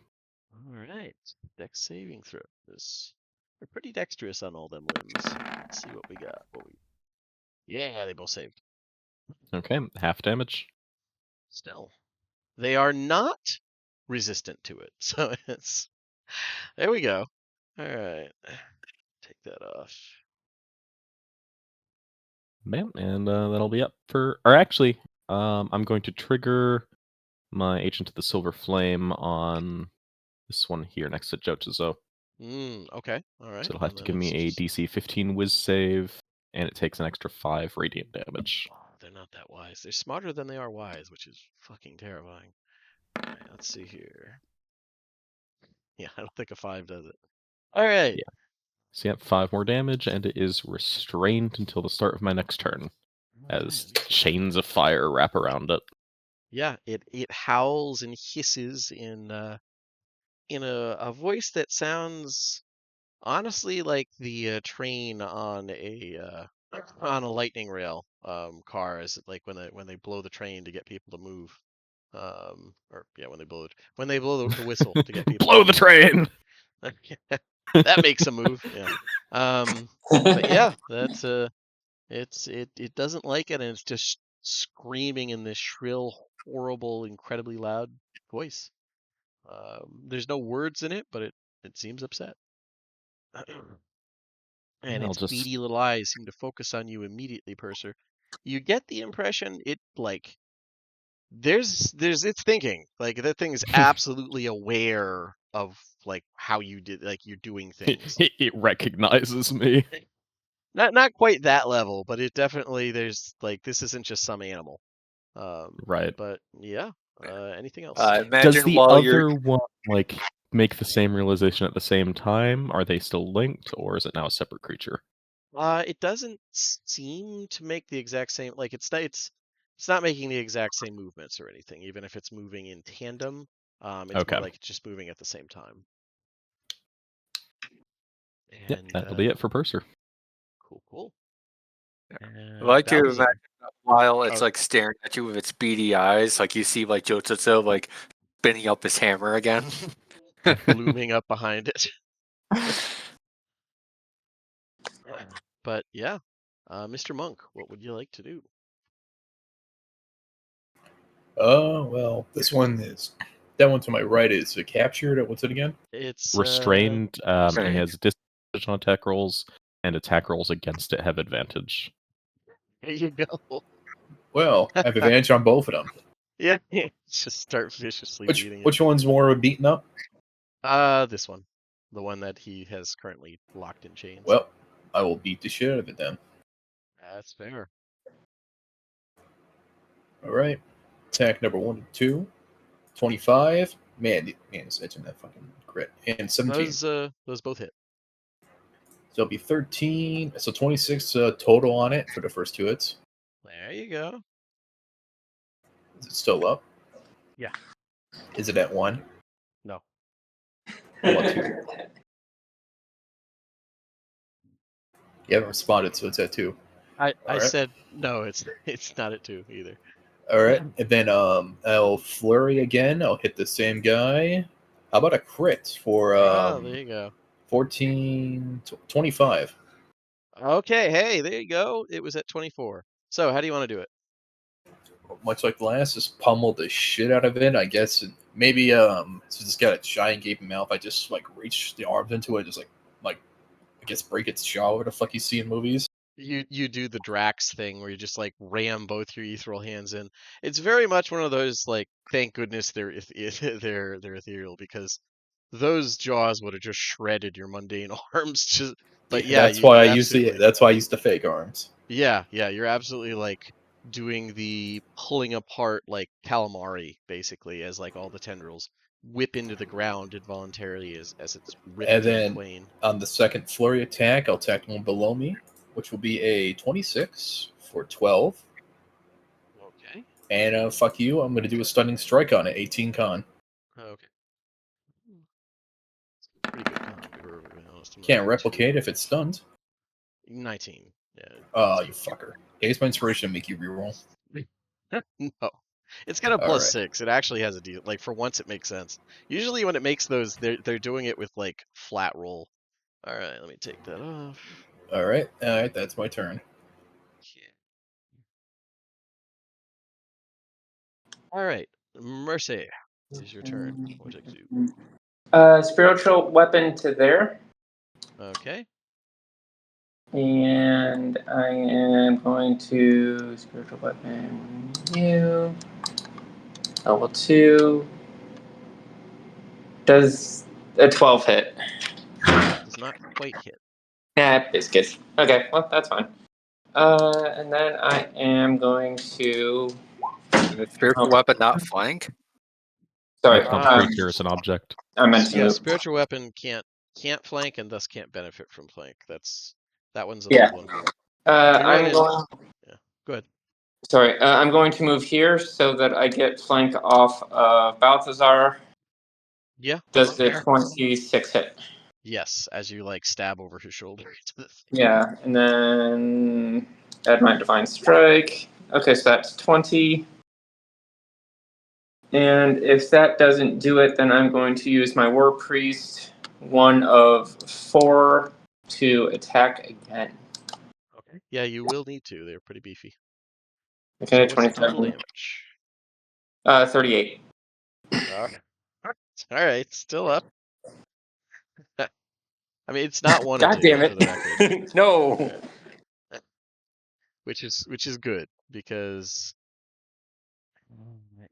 All right. Dex saving throws. We're pretty dexterous on all them limbs. Let's see what we got. Yeah, they both saved. Okay, half damage. Still. They are not resistant to it. So it's there we go. All right. Take that off. Bam, and that'll be up for. Or actually, I'm going to trigger my Agent of the Silver Flame on this one here next to Jotazo. Okay. All So right. it'll have And to then give me it's a just DC 15 Whiz save, and it takes an extra 5 radiant damage. oh, they're not that wise. They're smarter than they are wise, which is fucking terrifying. All right, let's see here. Yeah, I don't think a 5 does it. All right. Yeah. So yep, 5 more damage, and it is restrained until the start of my next turn, All as right. chains of fire wrap around it. Yeah, it howls and hisses in a voice that sounds honestly like the train on a lightning rail car is like when they blow the train to get people to move. Or yeah, when they blow the whistle to get people to Blow the move. train! That makes a move. Yeah. But yeah, that's it doesn't like it, and it's just screaming in this shrill, horrible, incredibly loud voice. There's no words in it, but it seems upset. And I'll its just. beady little eyes seem to focus on you immediately, Purser. You get the impression it like there's it's thinking like that thing is absolutely aware of like how you did like you're doing things. It recognizes me. Not quite that level, but it definitely there's like this isn't just some animal. Right. But yeah. Anything else? Does Imagine the while you're other one, like, make the same realization at the same time? Are they still linked, or is it now a separate creature? It doesn't seem to make the exact same like it's It's not making the exact same movements or anything, even if it's moving in tandem. It's Okay. more like it's just moving at the same time. Yep, And that'll be it for Purser. cool. I And like to Balthazar. imagine while it's Oh. like staring at you with its beady eyes, like you see like Jotsuto like spinning up his hammer again. Looming up behind it. But yeah, Mr. Monk, what would you like to do? Well, this one is that one to my right is captured. What's it again? It's Restrained, it restrained. has disadvantage on attack rolls, and attack rolls against it have advantage. There you go. Well, I have advantage on both of them. Yeah, just start viciously Which beating it. which one's more beaten up? This one, the one that he has currently locked in chains. Well, I will beat the shit out of it then. That's fair. All right. Attack number 1 and 2. 25. Man, it's etching that fucking crit. And 17. Those both hit. So it'll be 13. So 26 total on it for the first 2 hits. There you go. Is it still up? Yeah. Is it at 1? No. How about 2? You haven't responded, so it's at 2. I Alright. said no. It's not at 2 either. All right, and then I'll flurry again. I'll hit the same guy. How about a crit for There you go. 14, 25? Okay, hey, there you go. It was at 24. So how do you want to do it? Much like the last, just pummel the shit out of it. I guess maybe since it's got a giant gaping mouth, I just like reach the arms into it, just like I guess break its jaw. What the fuck you see in movies? You do the Drax thing where you just like ram both your ethereal hands in. It's very much one of those like, thank goodness they're they're ethereal, because those jaws would have just shredded your mundane arms. Just, but yeah, that's why I you use absolutely. That's why I use the fake arms. Yeah, you're absolutely like doing the pulling apart like calamari, basically, as like all the tendrils whip into the ground involuntarily as it's ripped And in then twain. on the second flurry attack, I'll attack one below me, which will be a 26 for 12. Okay. And fuck you, I'm going to do a stunning strike on it, 18 con. Okay. Pretty good con, to be perfectly honest. I'm not Can't too- replicate if it's stunned. 19. Yeah. Oh, you fucker. Here's my inspiration to make you reroll. No. It's got a All right. +6. It actually has a deal. Like, for once, it makes sense. Usually when it makes those, they're doing it with like flat roll. All right, let me take that off. All right, that's my turn. All right, Mercy, it is your turn. What would you like to do? Spiritual weapon to there. Okay. And I am going to spiritual weapon you. Level 2. Does a 12 hit? Does not quite hit. Nah, biscuits. Okay, well, that's fine. And then I am going to. The spiritual weapon, not flank. Sorry, Become Um, creature as an object. I meant to Yeah, move. spiritual weapon can't flank and thus can't benefit from flank. That one's an Yeah. old one. I'm in- going. Yeah, go ahead. Sorry, I'm going to move here so that I get flank off of Balthazar. Yeah. Does the fair. 26 hit? Yes, as you like stab over his shoulder into the thing. Yeah, and then add my divine strike. Okay, so that's 20. And if that doesn't do it, then I'm going to use my War Priest, 1 of 4, to attack again. Okay. Yeah, you will need to. They're pretty beefy. Okay, So what's the total 27. damage? 38. All right, still up. I mean, it's not one God damn for the record. it! No. Which is good, because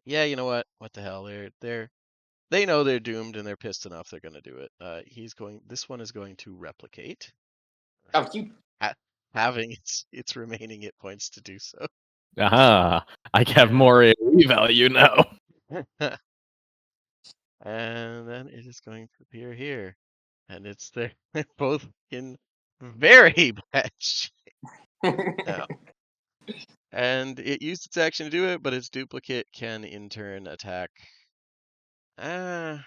yeah, you know what? What the hell? They know they're doomed and they're pissed enough they're gonna do it. This one is going to replicate, Oh, you. having its remaining hit points to do so. Aha! I have more AoE value now. And then it is going to appear here. And it's there. They're both in very bad shape now. And it used its action to do it, but its duplicate can in turn attack. You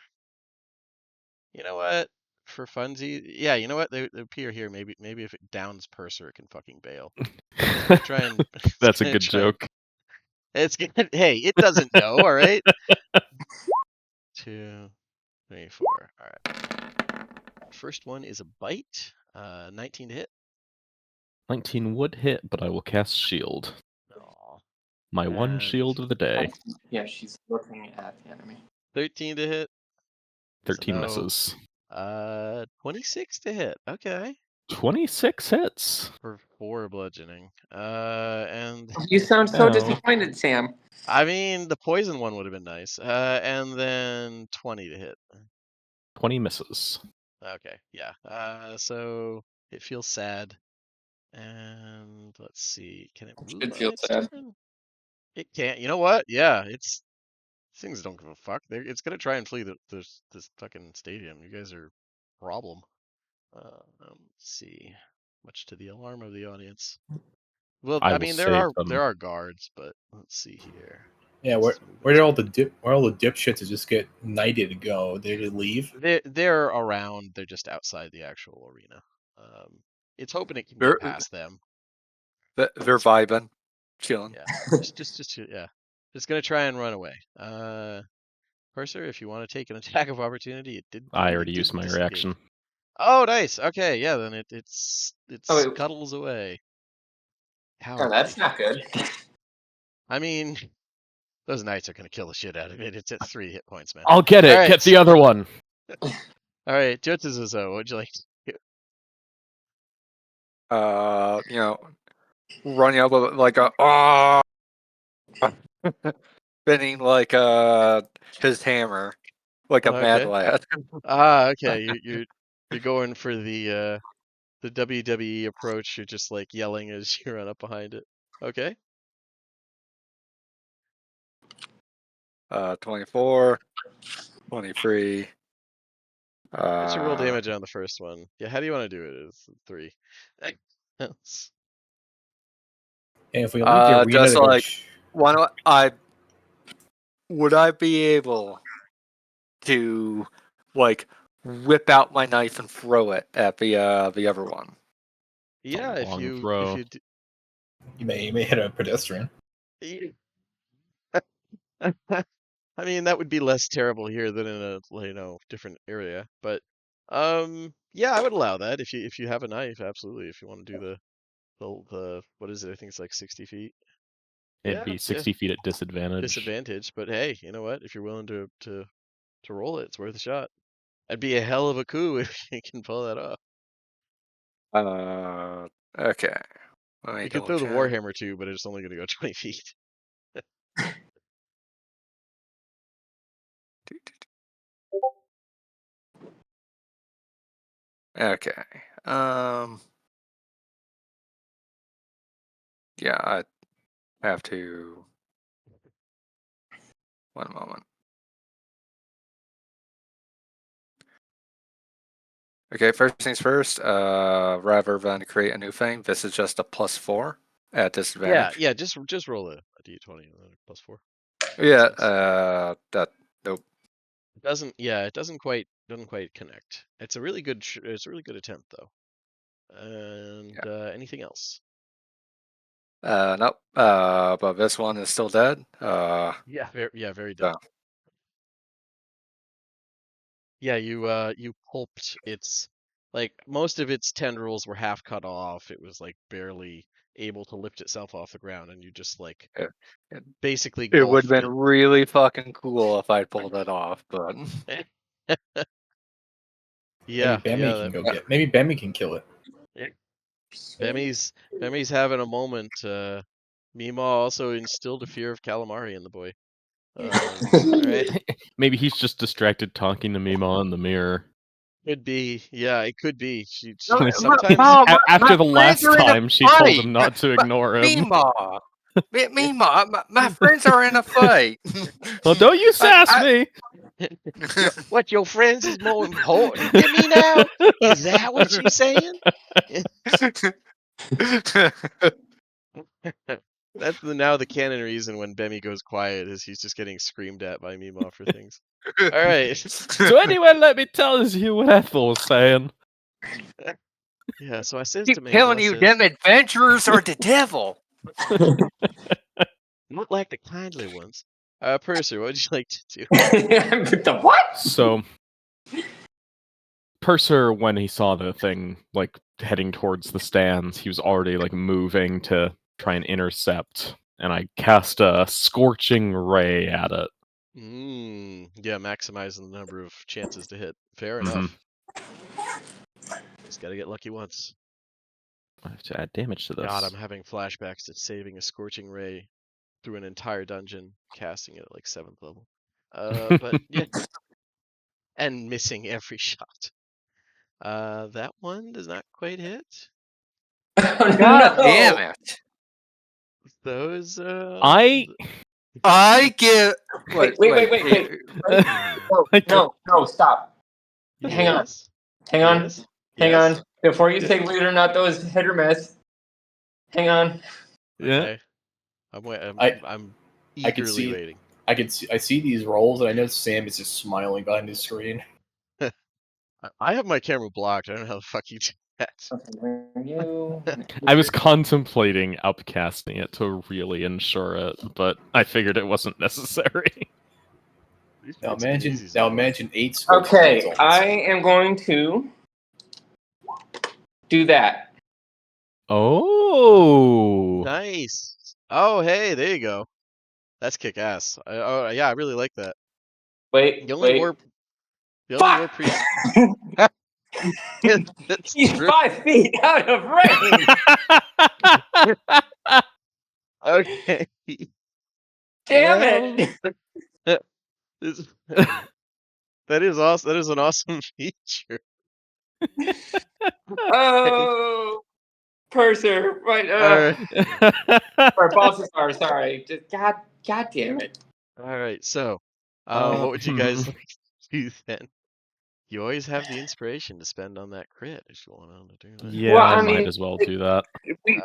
know what? For funsies, yeah. You know what? They appear here. Maybe if it downs Purser, it can fucking bail. It's gonna try and. That's a good joke. It's gonna. Hey, it doesn't know. All right. 2, 3, 4. All right. First one is a bite. 19 to hit. 19 would hit, but I will cast shield. Aw. My one And shield of the day. Yeah, she's looking at the enemy. 13 to hit. 13 So, misses. 26 to hit. Okay. 26 hits. For 4 bludgeoning. And You sound so Oh. disappointed, Sam. I mean, the poison one would have been nice. And then 20 to hit. 20 misses. Okay, yeah. So it feels sad. And let's see. Can it move Should on feel its sad. turn? It can't. You know what? Yeah, things don't give a fuck. It's gonna try and flee this fucking stadium. You guys are a problem. Let's see. Much to the alarm of the audience. Well, I I will mean, save them. there are guards, but let's see here. Yeah, Let's move where its did all the dipshits that just get knighted to go? They did leave. They're around. They're just outside the actual arena. It's hoping it can They're get past them. they're vibing, chilling. Yeah, just yeah. Just gonna try and run away. Purser, if you want to take an attack of opportunity, I it already did used my disengage. reaction. Oh, nice. Okay, yeah. Then it Oh, wait. scuttles away. Oh, that's not good. I mean, those knights are gonna kill the shit out of it. It's at 3 hit points, man. I'll get it. All right, Get the other one. All right, Jotsuzo, what'd you like to do? Running up with like a spinning like his hammer, like a mad Okay. lad. Okay. You're going for the WWE approach. You're just like yelling as you run up behind it. Okay. 24, 23. What's your roll damage on the first one? Yeah, how do you want to do it? It's 3. Yes. And if we leave the arena just to go, like why don't would I be able to like whip out my knife and throw it at the other one? Yeah, if long you throw. you may hit a pedestrian. I mean, that would be less terrible here than in a different area. But yeah, I would allow that if you have a knife, absolutely. If you want to do the what is it? I think it's like 60 feet. It'd be 60 feet at disadvantage. Disadvantage, but hey, you know what? If you're willing to roll it, it's worth a shot. That'd be a hell of a coup if you can pull that off. Okay. You can throw the warhammer too, but it's only going to go 20 feet. Okay. Yeah, I have to. One moment. Okay, first things first. Rather than create a new thing, this is just a +4 at disadvantage. Yeah. Just roll a d20 and then a +4. Yeah. Sense. Nope. It doesn't quite connect. It's a really good attempt though. And anything else? Nope. But this one is still dead. Yeah, very dead. Yeah, you pulped its, like, most of its tendrils were half cut off. It was like barely able to lift itself off the ground, and you just like basically it would have golfed been really fucking cool if I pulled that off, but yeah, Maybe Bemmy can kill it. Bemmy's having a moment. Mima also instilled a fear of calamari in the boy. All right. Maybe he's just distracted talking to Mima in the mirror. Could be. Yeah, it could be. She Sometimes after the last time she told him not to ignore him. Mima, my friends are in a fight. Well, don't you sass me. What, your friends is more important than me now? Is that what you're saying? That's now the canon reason when Bemmy goes quiet is he's just getting screamed at by Meemaw for things. All right. So anyway, let me tell you what Ethel was saying. Yeah, so I says Keep to Mabel, telling I you, says, them adventurers are the devil. not like the kindly ones. Purser, what would you like to do? The what? So Purser, when he saw the thing like heading towards the stands, he was already like moving to try and intercept, and I cast a scorching ray at it. Yeah, maximizing the number of chances to hit. Fair Mhm. enough. Just gotta get lucky once. I have to add damage to this. God, I'm having flashbacks to saving a scorching ray through an entire dungeon, casting it at like 7th level. But yeah, and missing every shot. That one does not quite hit. Oh, God no. damn it! Those, I give. Wait. No, stop. Hang on. Yes. Hang on. Yes. Hang Yes. on. Before you say believe it or not, those hit or miss. Hang on. Yeah. Okay. I'm I can eagerly see- waiting. I see these rolls, and I know Sam is just smiling behind his screen. I have my camera blocked. I don't know how the fuck you do that. Okay, where are you? I was contemplating upcasting it to really ensure it, but I figured it wasn't necessary. Now It's been easy so far. imagine 8 scorching Okay, rays I am going to do that. Oh. Nice. Oh, hey, there you go. That's kick ass. Yeah, I really like that. Wait. The only war Fuck! priest. That's He's true. 5 feet out of range. Okay. Damn it! This- that is awesome. That is an awesome feature. Oh, Purser, right? All Or Balthazar, sorry. Just God damn it! right. So, what would you guys like to do then? You always have the inspiration to spend on that crit if you want to do that. Yeah, Well, I I might mean, as well do that.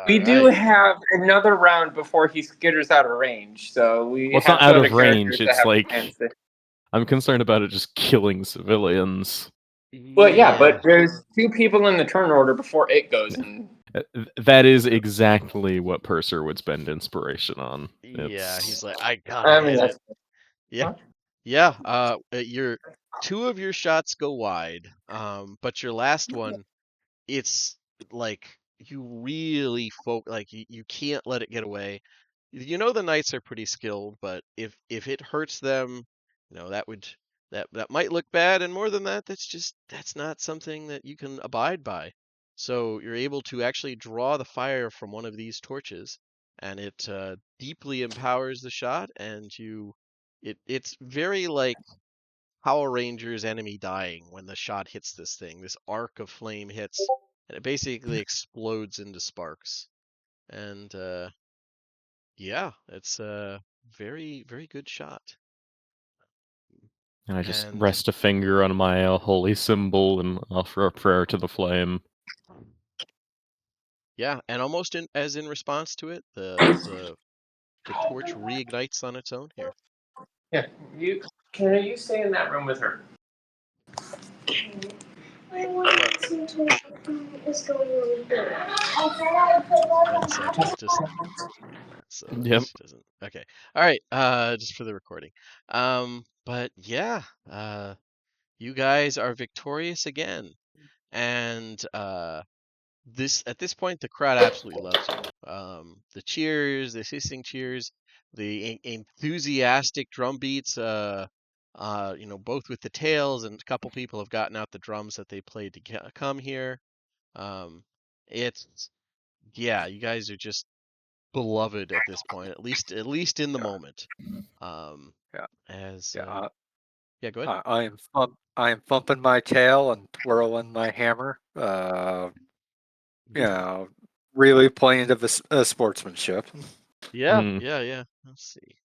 We do Alright. have another round before he skitters out of range, so we Well, it's have not out other of range, characters that it's have like- a chance to. I'm concerned about it just killing civilians. Well, yeah, but there's 2 people in the turn order before it goes, and That is exactly what Purser would spend inspiration on. Yeah, It's- he's like, I gotta I mean hit that's it. Yeah. Your 2 of your shots go wide. But your last one, it's like you really like you can't let it get away. You know the knights are pretty skilled, but if it hurts them, that might look bad, and more than that, that's not something that you can abide by. So you're able to actually draw the fire from one of these torches, and it deeply empowers the shot, and it's very like Power Rangers enemy dying when the shot hits this thing. This arc of flame hits, and it basically explodes into sparks. And yeah, it's a very, very good shot. And I just And rest a finger on my holy symbol and offer a prayer to the flame. yeah, and almost as in response to it, the torch reignites on its own here. yeah. You stay in that room with her. I want to see what is going on here. One second, just so Yep. she doesn't. Okay, all right. Just for the recording. But yeah, you guys are victorious again, and at this point the crowd absolutely loves you. The cheers, the hissing cheers, the enthusiastic drum beats. Both with the tails, and a couple people have gotten out the drums that they played to come here. It's Yeah, you guys are just beloved at this point, at least in the moment. Yeah. As Yeah, Yeah, go ahead. I am thumping my tail and twirling my hammer. Really playing to the sportsmanship. Yeah, Hmm. yeah. Let's see.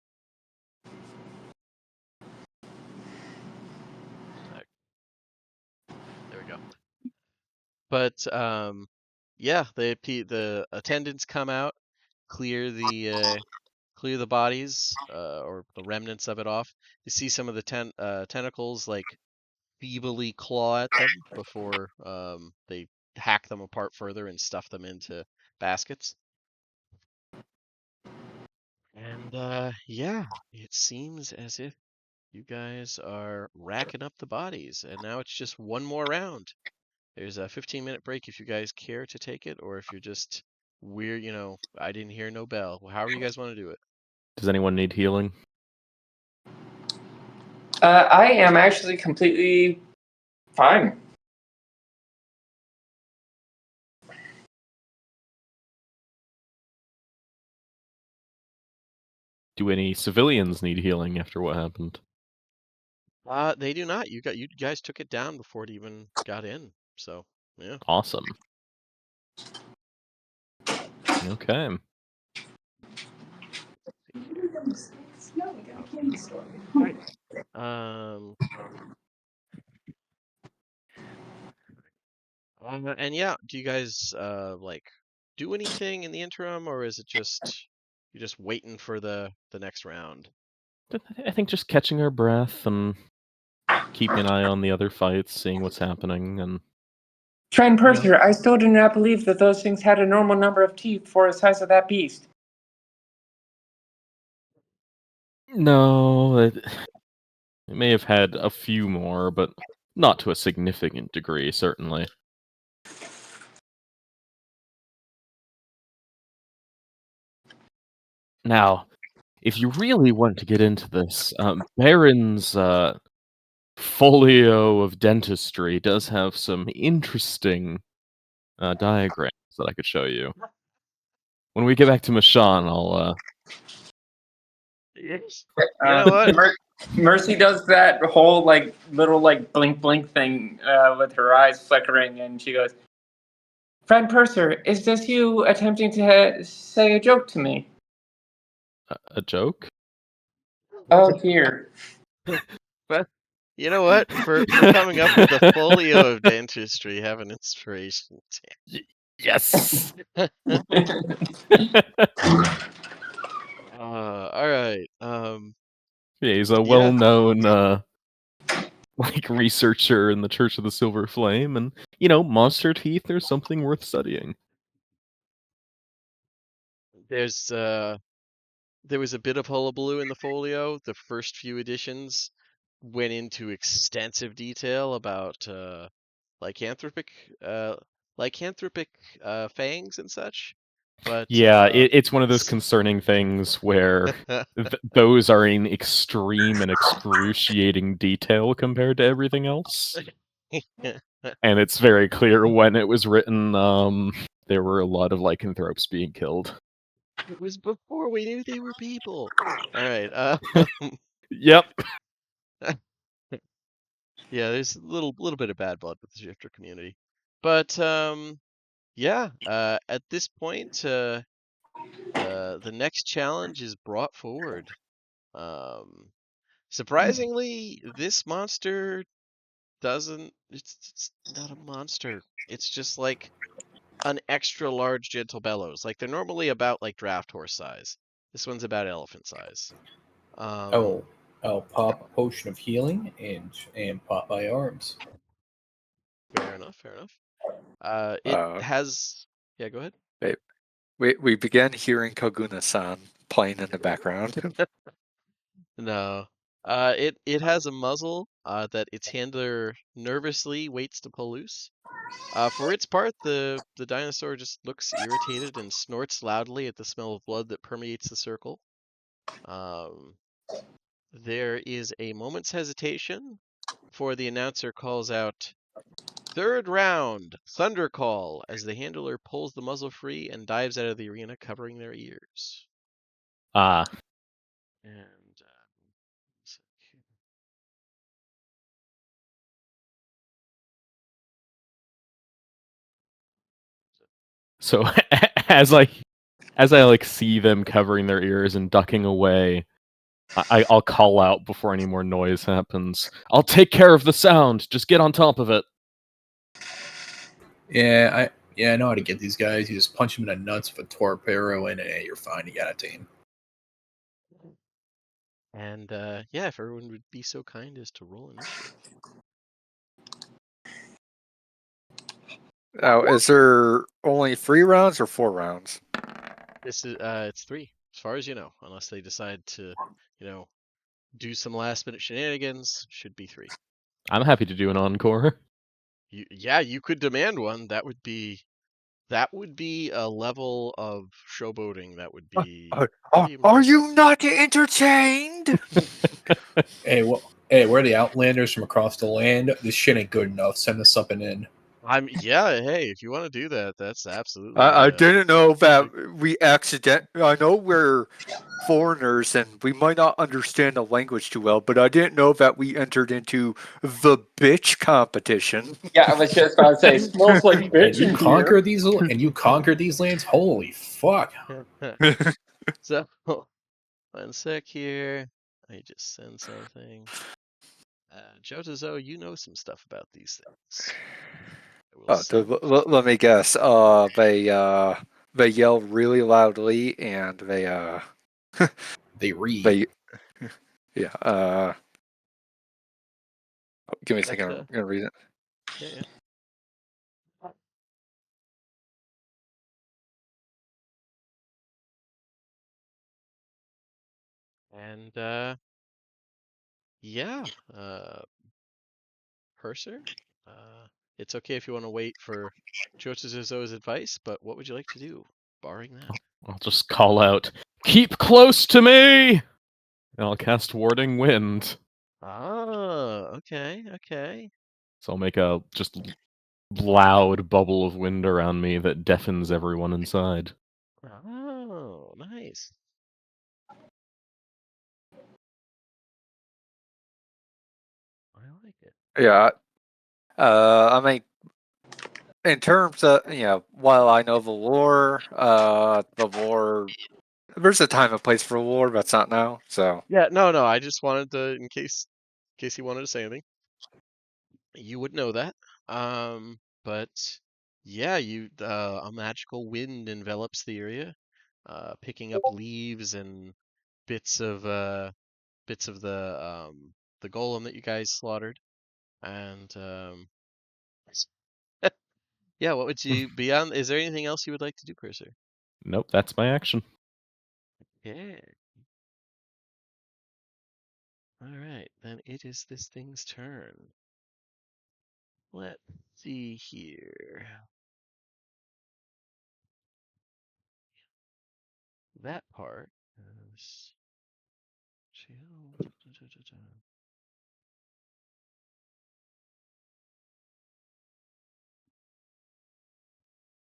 There we go. But yeah, the attendants come out, clear the bodies or the remnants of it off. You see some of the tentacles like feebly claw at them before they hack them apart further and stuff them into baskets. And yeah, it seems as if you guys are racking up the bodies, and now it's just one more round. There's a 15-minute break if you guys care to take it, or if you're just weird, I didn't hear no bell. However you guys want to do it. Does anyone need healing? I am actually completely fine. Do any civilians need healing after what happened? They do not. You guys took it down before it even got in. So yeah. Awesome. Okay. Alright. And yeah, do you guys like do anything in the interim, or is it just you're just waiting for the next round? I think just catching our breath and keeping an eye on the other fights, seeing what's happening, and Friend Purser, I still do not believe that those things had a normal number of teeth for the size of that beast. no, it may have had a few more, but not to a significant degree, certainly. Now, if you really want to get into this, Baron's folio of dentistry does have some interesting diagrams that I could show you. When we get back to Mishann, I'll Yes. You know what? Mercy does that whole little blink blink thing with her eyes flickering, and she goes, "Friend Purser, is this you attempting to say a joke to me?" a joke? Oh dear. But you know what? For coming up with the folio of dentistry, have an inspiration. Yes. All right. Yeah, he's a well-known researcher in the Church of the Silver Flame, and monster teeth are something worth studying. There was a bit of hullabaloo in the folio. The first few editions went into extensive detail about lycanthropic fangs and such. But yeah, it's one of those concerning things where those are in extreme and excruciating detail compared to everything else. And it's very clear when it was written, there were a lot of lycanthropes being killed. It was before we knew they were people. All right. Yep. Yeah, there's a little bit of bad blood with the shifter community, but yeah. At this point, the next challenge is brought forward. Surprisingly, this monster doesn't. It's not a monster. It's just like an extra large gentle bellows. Like they're normally about like draft horse size. This one's about elephant size. I'll pop a potion of healing and pop my arms. Fair enough. It has. Yeah, go ahead. We began hearing Koguna-san playing in the background. No. It has a muzzle that its handler nervously waits to pull loose. For its part, the dinosaur just looks irritated and snorts loudly at the smell of blood that permeates the circle. There is a moment's hesitation before the announcer calls out, "Third round, Thunder Call," as the handler pulls the muzzle free and dives out of the arena, covering their ears. Ah. And So as I see them covering their ears and ducking away, I'll call out before any more noise happens. I'll take care of the sound. Just get on top of it. Yeah, Yeah, I know how to get these guys. You just punch them in the nuts with a torpedo, and hey, you're fine. You got a team. And yeah, if everyone would be so kind as to roll initiative. Now, is there only 3 rounds or 4 rounds? This is it's 3, as far as you know, unless they decide to, do some last minute shenanigans. Should be 3. I'm happy to do an encore. You could demand one. That would be a level of showboating that would be pretty Are impressive. you not entertained? Hey, hey, we're the Outlanders from across the land. This shit ain't good enough. Send us something in. Hey, if you want to do that, that's absolutely. I didn't know that I know we're foreigners and we might not understand the language too well, but I didn't know that we entered into the bitch competition. Yeah, I was just about to say, smells like And bitch you in conquer here. these lands. Holy fuck! So, 1 sec here. I just send something. Jotazo, you know some stuff about these things. I will send. Let me guess. They yell really loudly and They read. they yeah. Give me a second. That's I'm gonna read it. yeah. And yeah, Purser, it's okay if you want to wait for Jotazo's advice, but what would you like to do, barring that? I'll just call out, "Keep close to me!" And I'll cast Warding Wind. Oh, okay. So I'll make a just loud bubble of wind around me that deafens everyone inside. Oh, nice. I like it. Yeah. I mean, in terms of while I know the lore, there's a time and place for lore, but it's not now. So Yeah, no, I just wanted to, in case you wanted to say anything, you would know that. But yeah, a magical wind envelops the area, picking up leaves and bits of the golem that you guys slaughtered, and yeah, what would you beyond? Is there anything else you would like to do, Cursor? Nope, that's my action. Yeah. All right, then it is this thing's turn. Let's see here. That part is.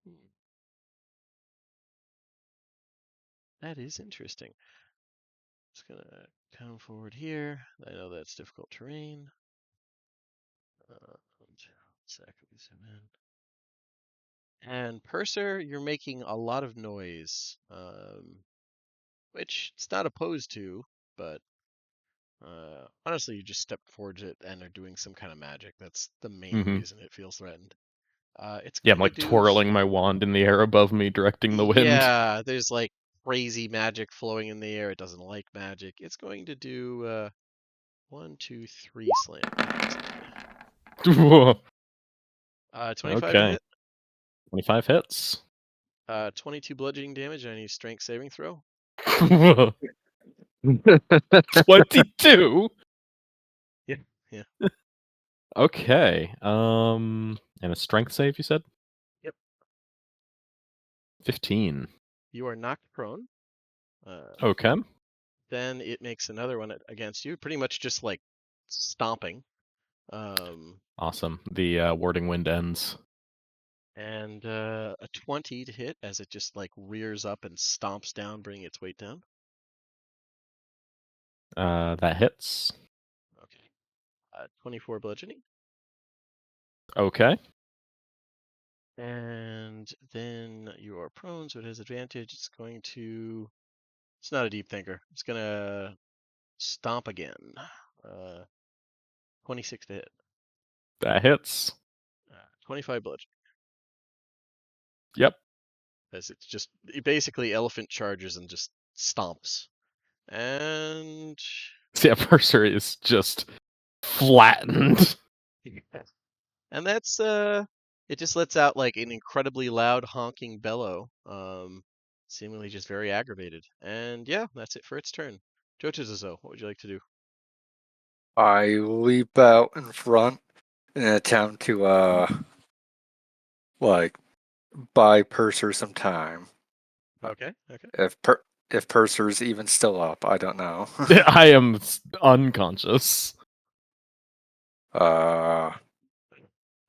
Hmm, that is interesting. Just gonna come forward here. I know that's difficult terrain. Exactly zoom in. And Purser, you're making a lot of noise, which it's not opposed to, but honestly, you just step forward it and are doing some kind of magic. That's the main reason it feels threatened. It's Yeah, I'm going to like do. twirling my wand in the air above me, directing the wind. Yeah, there's like crazy magic flowing in the air. It doesn't like magic. It's going to do 1, 2, 3 slam attacks on you. 25 to Okay. hit. 25 hits. 22 bludgeoning damage on any strength saving throw. 22. Yeah, yeah. Okay. And a strength save, you said? Yep. 15. You are knocked prone. Okay. Then it makes another one against you, pretty much just like stomping. Awesome. The warding wind ends. And a 20 to hit as it just like rears up and stomps down, bringing its weight down. That hits. Okay. 24 bludgeoning. Okay. And then you are prone, so it has advantage. It's not a deep thinker. It's going to stomp again. 26 to hit. That hits. 25 bludgeoning. Yep. As it's just basically elephant charges and just stomps. And Yeah, Purser is just flattened. and that's it just lets out like an incredibly loud honking bellow. Seemingly just very aggravated. And yeah, that's it for its turn. Jochizuzo, what would you like to do? I leap out in front in an attempt to like buy Purser some time. Okay. If Purser's even still up, I don't know. I am unconscious. uh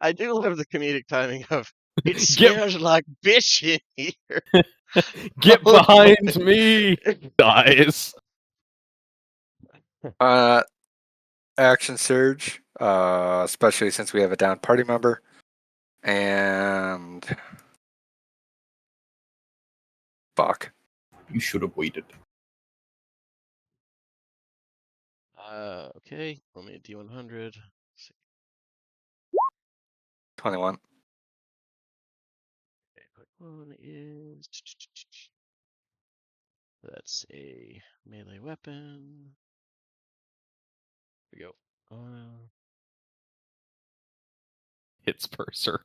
I do love the comedic timing of it Get smells like fish in here. get Oh, boy. behind me, guys. uh action surge, especially since we have a down party member. And fuck. You should have waited. Okay. Let me D100. 21. Okay, quick one is that's a melee weapon. Here we go. Hits Purser.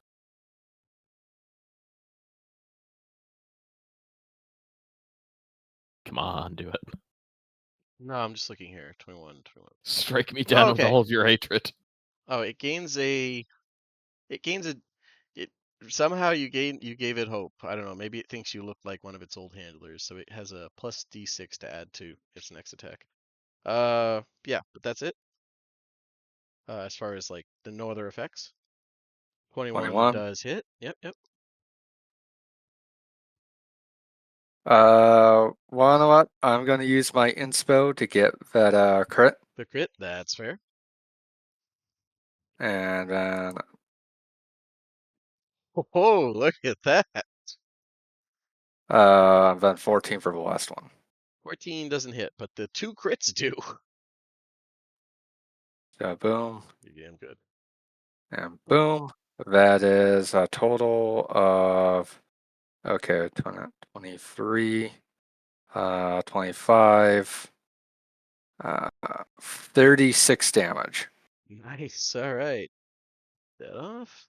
Come on, do it. No, I'm just looking here. 21. Strike me down with Okay. all of your hatred. Oh, it gains a. It somehow you gave it hope. I don't know. Maybe it thinks you look like one of its old handlers, so it has a plus D6 to add to its next attack. Yeah, but that's it. As far as like the no other effects. 21 21. does hit. Yep. Well, you know what? I'm gonna use my inspo to get that crit, The crit. That's fair. and then Oh, look at that. then 14 for the last one. 14 doesn't hit, but the two crits do. So boom You're damn good. and boom. That is a total of 20, 23, 25, 36 damage. Nice. All right. That off.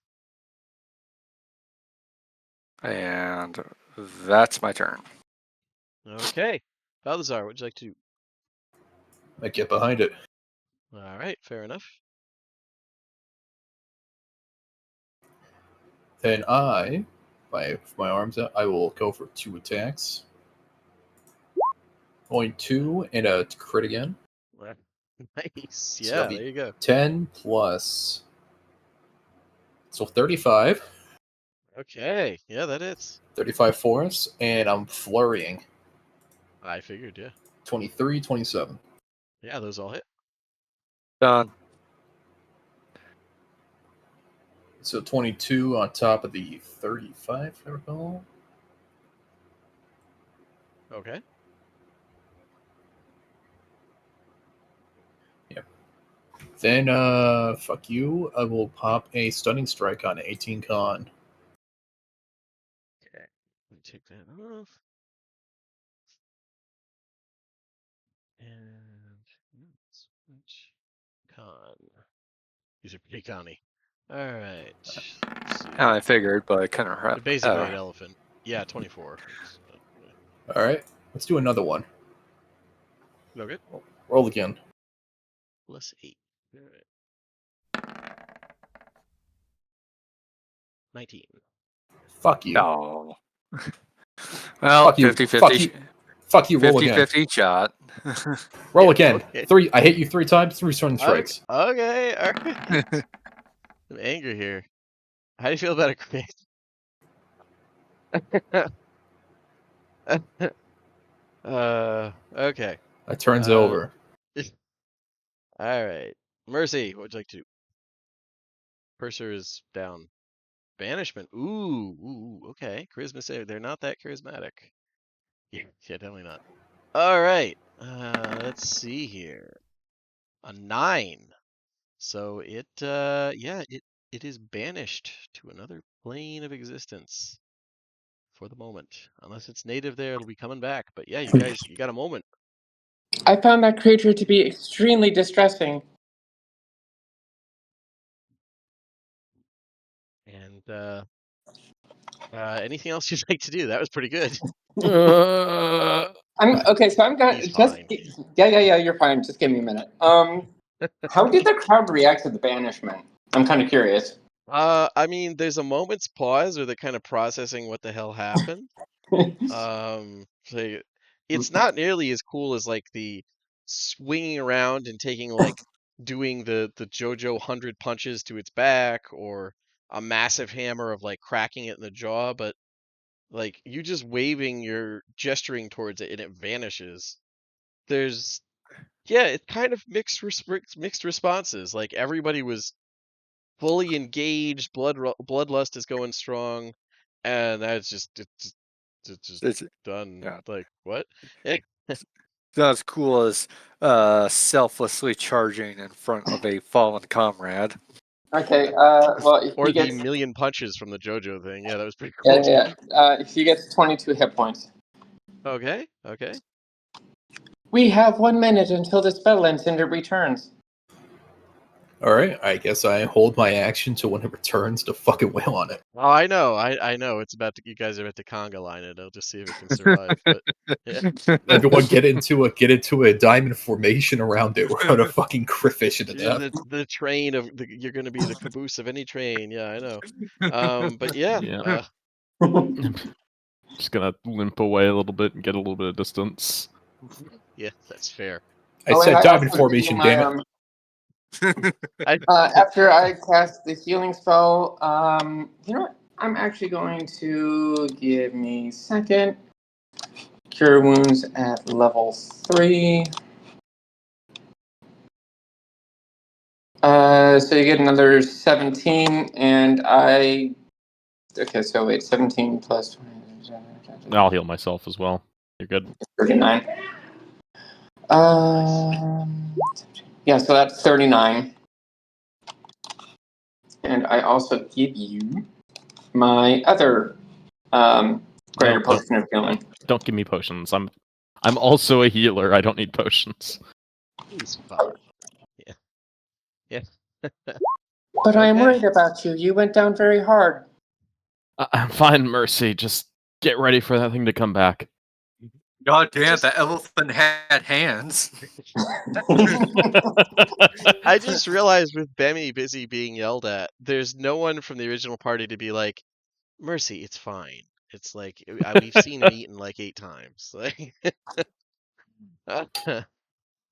And that's my turn. Okay. Balthazar, what'd you like to do? I get behind it. All right. Fair enough. Then with my arms out, I will go for 2 attacks. Going 2 and a crit again. Nice. So that'll Yeah, be there you go. 10 plus. So 35. Okay. Yeah, that is. 35 force, and I'm flurrying. I figured, yeah. 23, 27. Yeah, those all hit. Done. So 22 on top of the 35, if I recall. Okay. Then, fuck you. I will pop a stunning strike on 18 con. Okay. Let me take that off. And switch con. These are pretty conny. All right. Let's see. I figured, but I couldn't They're rep. basically an elephant. Yeah, 24. All right, let's do another one. No good. Roll again. Plus 8. All right. 19. Fuck you. Oh. Well, Fuck you. 50 Fuck 50. you. Fuck you. Roll 50 again. 50 shot. Roll Yeah, again. okay. 3. I hit you 3 times. 3 stunning strikes. Okay. All right. Some anger here. How do you feel about a crit? Okay. That turns Uh, over. all right. Mercy, what would you like to do? Purser is down. Banishment. Ooh, okay. Charisma save. They're not that charismatic. Yeah, definitely not. All right. Let's see here. A 9. So yeah, it is banished to another plane of existence. for the moment. Unless it's native there, it'll be coming back. But yeah, you guys, you got a moment. I found that creature to be extremely distressing. And anything else you'd like to do? That was pretty good. I'm okay, so I'm gonna He's just fine. yeah, you're fine. Just give me a minute. How did the crowd react to the banishment? I'm kind of curious. I mean, there's a moment's pause where they're kind of processing what the hell happened. So it's not nearly as cool as like the swinging around and taking like doing the JoJo 100 punches to its back or a massive hammer of like cracking it in the jaw, but like you just waving your gesturing towards it and it vanishes. There's yeah, it's kind of mixed responses. Like everybody was fully engaged, bloodlust is going strong, and that's just it's just It's done. yeah, Like what? not as cool as selflessly charging in front of a fallen comrade. Okay, well, Or he the gets million punches from the JoJo thing. Yeah, that was pretty cool yeah, too. yeah, yeah. He gets 22 hit points. Okay, okay. We have 1 minute until the spell ends and it returns. All right, I guess I hold my action to when it returns to fucking wail on it. Oh, I know, I know. It's about to. You guys are about to conga line it. I'll just see if it can survive. But yeah, Everyone get into a diamond formation around it. We're gonna fucking crayfish it to death. the train of you're going to be the caboose of any train. Yeah, I know. But yeah, Yeah. Just gonna limp away a little bit and get a little bit of distance. yeah, that's fair. I Oh, and said I diamond also do formation, my damn it. I after I cast the healing spell. You know what? I'm actually going to give me a second. Cure wounds at level 3. So you get another 17, and I. Okay, so wait, 17 plus 20. I'll heal myself as well. You're good. 39. Yeah, so that's 39. And I also give you my other greater No, potion of healing. don't give me potions. I'm also a healer. I don't need potions. He's fine. Yeah. Yeah. But I am Okay. worried about you. You went down very hard. I'm fine, Mercy. Just get ready for that thing to come back. God damn, Just- that elephant had hands. I just realized with Bemi busy being yelled at, there's no one from the original party to be like, Mercy, it's fine. It's like we've seen him eaten like 8 times. Like,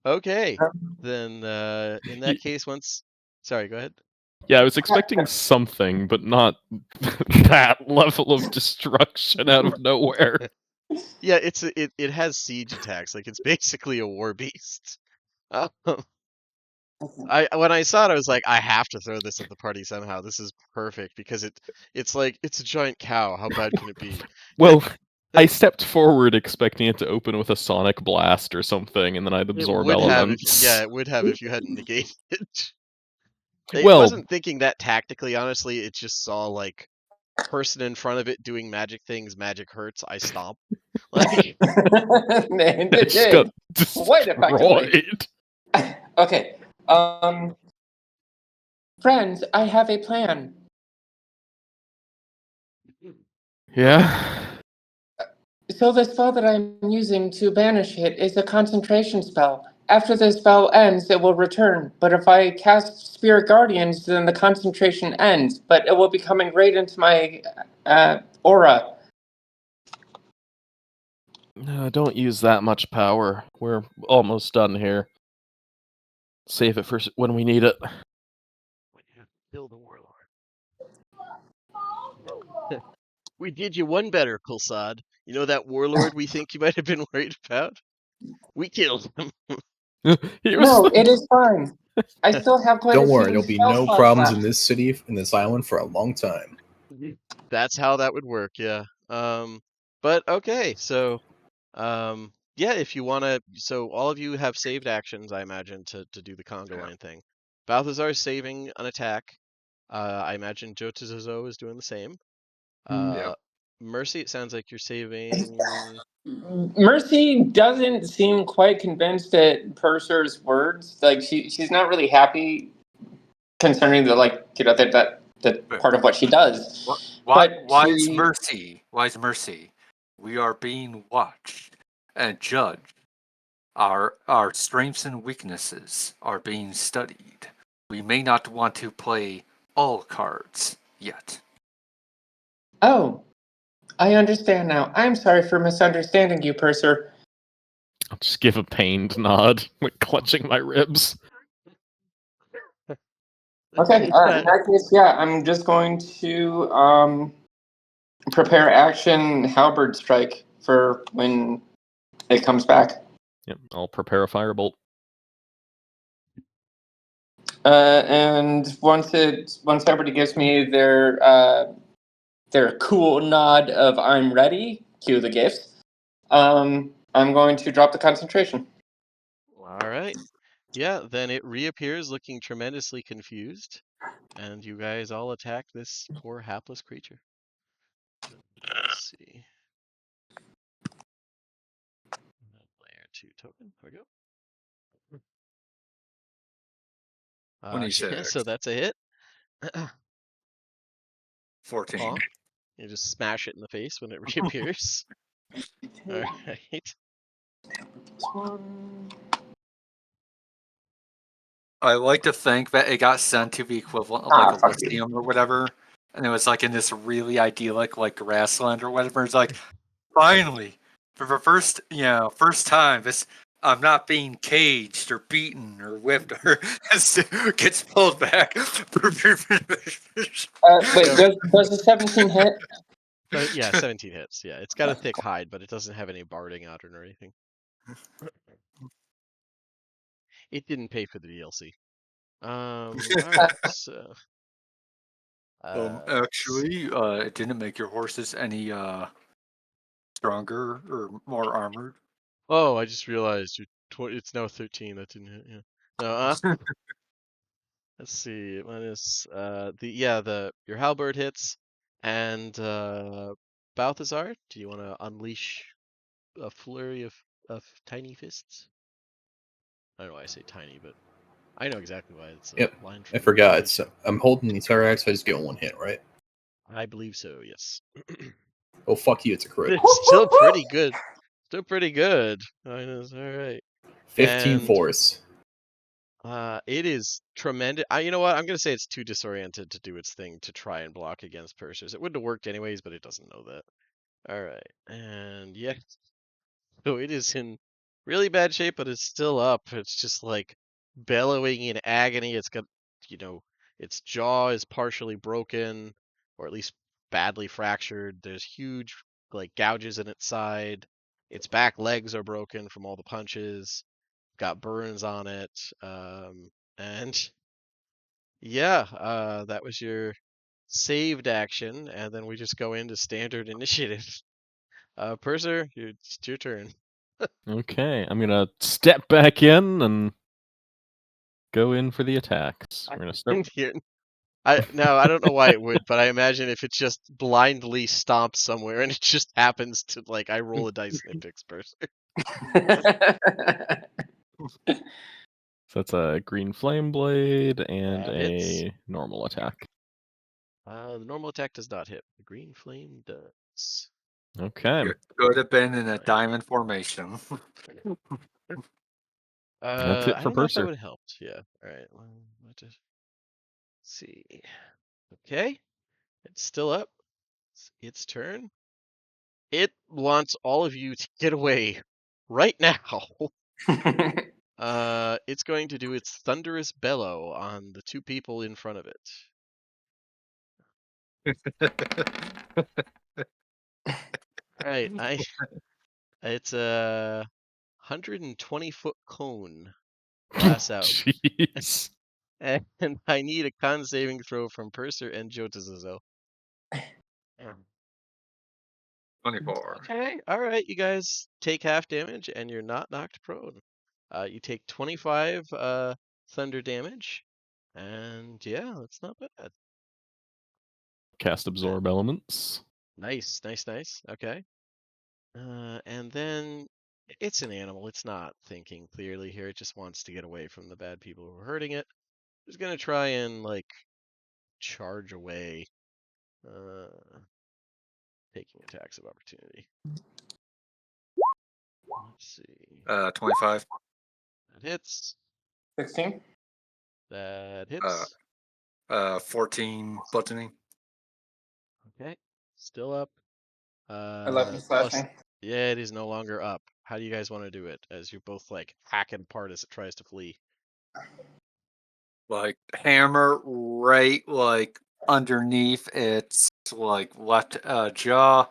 okay, then in that case, once. Sorry, go ahead. Yeah, I was expecting something, but not that level of destruction out of nowhere. Yeah, it has siege attacks. Like it's basically a war beast. Um, I when I saw it, I was like, I have to throw this at the party somehow. This is perfect because it's like it's a giant cow. How bad can it be? Well, I stepped forward expecting it to open with a sonic blast or something, and then I'd It absorb would have if elements. it would have if you hadn't negated it. It Well, wasn't thinking that tactically, honestly. It just saw like person in front of it doing magic things. Magic hurts. I stomp. Like And it it just got did. Quite effectively. destroyed. Okay. Friends, I have a plan. Yeah. So the spell that I'm using to banish it is a concentration spell. After the spell ends, it will return. But if I cast Spirit Guardians, then the concentration ends. But it will be coming right into my aura. No, don't use that much power. We're almost done here. Save it for when we need it. when you kill the warlord. We did you one better, Kulsad. You know that warlord we think you might have been worried about? We killed him. He was No, the it is fine. I still have quite Don't a worry, few there'll be spell no slots problems in left. this city, in this island, for a long time. That's how that would work, yeah. But okay, so yeah, if you wanna so all of you have saved actions, I imagine, to do the conga line thing. Balthazar's saving an attack. I imagine Jotazozo is doing the same. Mm. Yeah. Mercy, it sounds like you're saving. Mercy doesn't seem quite convinced at Purser's words. Like she's not really happy concerning the that part of what she does. Why But is she mercy? Why is mercy? We are being watched and judged. Our strengths and weaknesses are being studied. We may not want to play all cards yet. Oh, I understand now. I'm sorry for misunderstanding you, Purser. I'll just give a pained nod, like clutching my ribs. Okay, in that case, yeah, I'm just going to prepare action halberd strike for when it comes back. Yep, I'll prepare a firebolt. And once everybody gives me their cool nod of I'm ready, cue the gifts. I'm going to drop the concentration. All right. Yeah, then it reappears looking tremendously confused, and you guys all attack this poor hapless creature. Let's see. Layer 2 token. There we go. 26. So that's a hit. 14. Aw. You just smash it in the face when it reappears. All right. I like to think that it got sent to the equivalent of like Fuck you. Elysium or whatever, and it was like in this really idyllic like grassland or whatever. It's like, finally, for the first time, this I'm not being caged or beaten or whipped or gets pulled back. Wait, does the 17 hit? Yeah, 17 hits. Yeah, it's got a thick hide, but it doesn't have any barding out or anything. It didn't pay for the DLC. All right, so. Actually, it didn't make your horses any stronger or more armored. Oh, I just realized it's now 13. That didn't hit. Yeah. No. Let's see. Minus your halberd hits, and Balthazar. Do you want to unleash a flurry of tiny fists? I don't know why I say tiny, but I know exactly why it's a Yep, line I from forgot. Bleach. I'm holding the entire axe, so I just get one hit, right? I believe so. Yes. Oh, fuck you, it's a crit. It's still pretty good. Still pretty good. Minus. All right. 15 And force. it is tremendous. You know what? I'm gonna say it's too disoriented to do its thing to try and block against Pursers. It wouldn't have worked anyways, but it doesn't know that. All right, and yeah, so it is in really bad shape, but it's still up. It's just like bellowing in agony. It's got, you know, its jaw is partially broken, or at least badly fractured. There's huge like gouges in its side. Its back legs are broken from all the punches. Got burns on it. And yeah, that was your saved action, and then we just go into standard initiative. Purser, it's your turn. Okay, I'm gonna step back in and go in for the attacks. We're gonna start. Here. I don't know why it would, but I imagine if it just blindly stomps somewhere and it just happens to like I roll a dice and it picks Purser. So that's a green flame blade and That hits. a normal attack. The normal attack does not hit. The green flame does. Okay. It could have been in a Right. diamond formation. That's it I for don't know if that Purser. would have helped. Yeah. All right. Well, let's see. Okay. It's still up. It's its turn. It wants all of you to get away right now. It's going to do its thunderous bellow on the two people in front of it. All right. It's a 120-foot cone. Pass out. Jeez. And I need a con saving throw from Purser and Jotazazel. 24. Okay, all right, you guys take half damage and you're not knocked prone. You take 25 thunder damage, and yeah, that's not bad. Cast absorb elements. Nice. Okay. And then it's an animal. It's not thinking clearly here. It just wants to get away from the bad people who are hurting it. It's gonna try and like charge away, taking attacks of opportunity. Let's see. 25. That hits. 16. That hits. 14 bludgeoning. Okay. Still up. 11 Plus, slashing. yeah, it is no longer up. How do you guys want to do it? As you both like hack it apart as it tries to flee. Like hammer right like underneath its like left jaw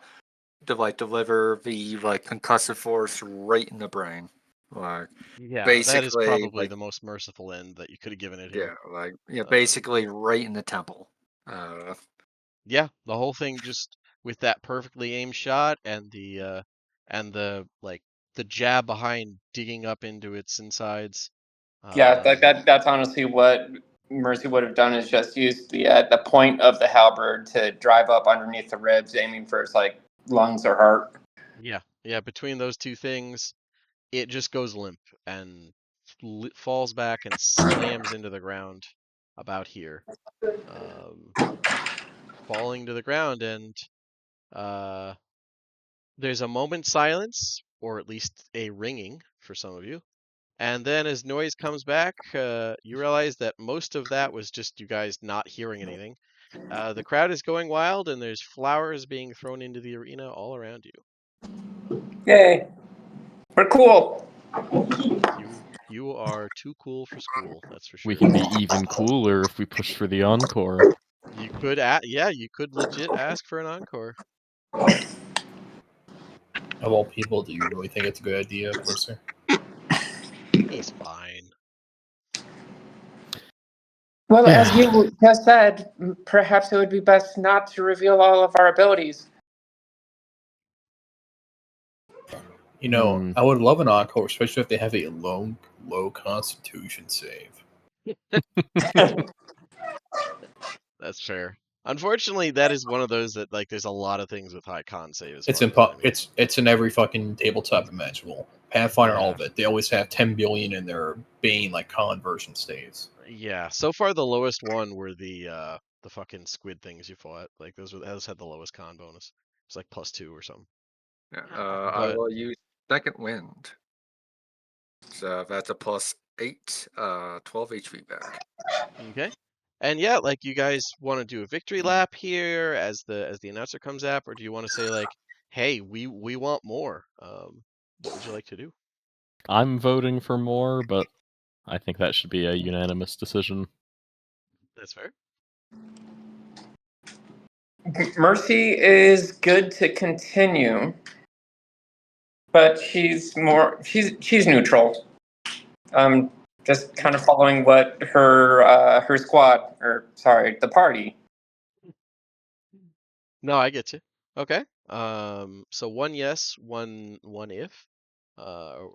to like deliver the like concussive force right in the brain. Like Yeah, that is basically probably like the most merciful end that you could have given it yeah, here. like yeah, Um, basically right in the temple. Uh yeah, the whole thing just with that perfectly aimed shot and the like the jab behind digging up into its insides. Yeah, Um, that's honestly what Mercy would have done, is just use the point of the halberd to drive up underneath the ribs, aiming for its like lungs or heart. yeah, between those two things, it just goes limp and falls back and slams into the ground about here. Um, falling to the ground and uh there's a moment's silence, or at least a ringing for some of you. And then as noise comes back, you realize that most of that was just you guys not hearing anything. The crowd is going wild, and there's flowers being thrown into the arena all around you. Yay, we're cool. You are too cool for school, that's for We sure. can be even cooler if we push for the encore. You could, yeah, you could legit ask for an encore. Of all people, do you really think it's a good idea, Mercer? He's fine. Well, as Yeah. you just said, perhaps it would be best not to reveal all of our abilities. You know, Hmm. I would love an encore, especially if they have a low Constitution save. That's fair. Unfortunately, that is one of those that like there's a lot of things with high con save as far as I know. It's in every fucking tabletop imaginable. Pathfinder, all Yeah. of it. They always have 10 billion in their Bane like conversion staves. Yeah, so far the lowest one were the fucking squid things you fought. Like those had the lowest con bonus. It's like +2 or something. I But will use second wind. So that's a +8, 12 HP back. okay. And yeah, like you guys want to do a victory lap here as the announcer comes up, or do you want to say like, "Hey, we want more." What would you like to do? I'm voting for more, but I think that should be a unanimous decision. That's fair. Mercy is good to continue, but she's neutral. Just kind of following what her squad, or sorry, the party. No, I get you. Okay. So one yes, one if, or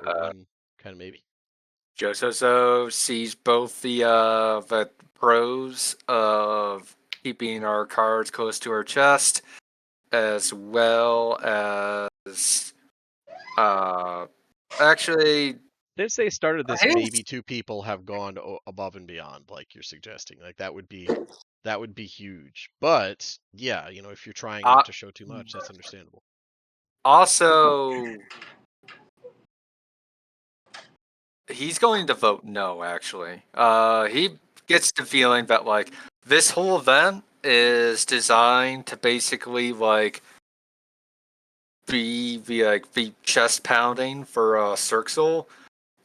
Uh, one kind of maybe. Josozo sees both the pros of keeping our cards close to our chest, as well as actually Since they started this, his maybe two people have gone above and beyond, like you're suggesting. Like that would be huge. But yeah, you know, if you're trying not uh, to show too much, that's understandable. also he's going to vote no. Actually, he gets the feeling that like this whole event is designed to basically like be chest pounding for Cirxel.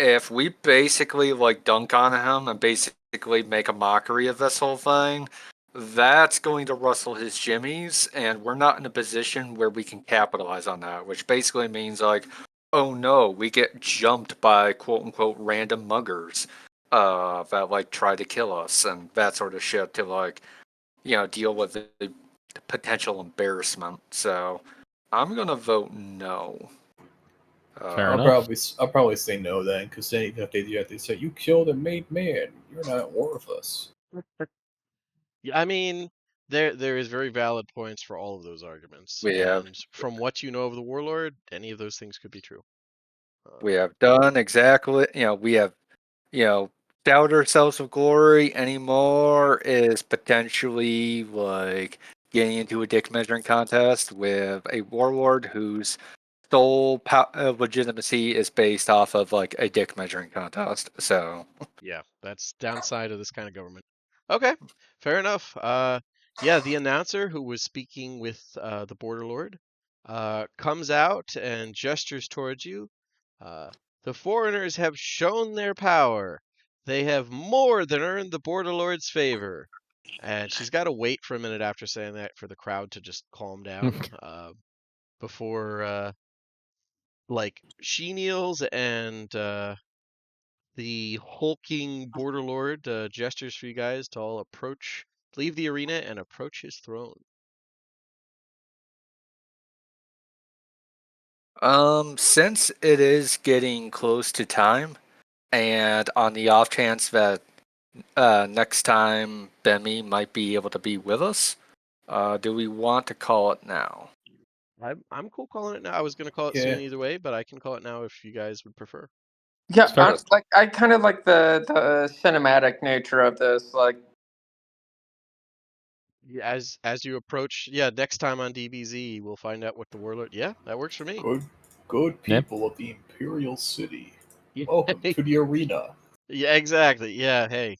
If we basically like dunk on him and basically make a mockery of this whole thing, that's going to rustle his jimmies, and we're not in a position where we can capitalize on that. Which basically means like, oh no, we get jumped by quote unquote random muggers, that like try to kill us and that sort of shit to like, deal with the potential embarrassment. So I'm gonna vote no. Fair Uh, enough. I'll probably say no then, because then even if they do that, they say you killed a made man. You're not worth us. Yeah, I mean, there is very valid points for all of those arguments. We have And from what you know of the warlord, any of those things could be true. we have done exactly. We have doubt ourselves with glory anymore is potentially like getting into a dick measuring contest with a warlord whose sole legitimacy is based off of like a dick measuring contest. So Yeah, that's downside of this kind of government. Okay, fair enough. Yeah, the announcer who was speaking with the border lord comes out and gestures towards you. The foreigners have shown their power. They have more than earned the border lord's favor. And she's got to wait for a minute after saying that for the crowd to just calm down before like she kneels and the hulking border lord gestures for you guys to all leave the arena and approach his throne. since it is getting close to time, and on the off chance that next time Bemi might be able to be with us, do we want to call it now? I'm cool calling it now. I was gonna call it Yeah. soon either way, but I can call it now if you guys would prefer. Yeah, fair. I kind of like the cinematic nature of this. Like, Yeah, as you approach, yeah, next time on DBZ, we'll find out what the warlord. Yeah, that works for me. Good Yeah. people of the Imperial City. Yeah, Welcome to the arena. yeah, exactly. Yeah, hey,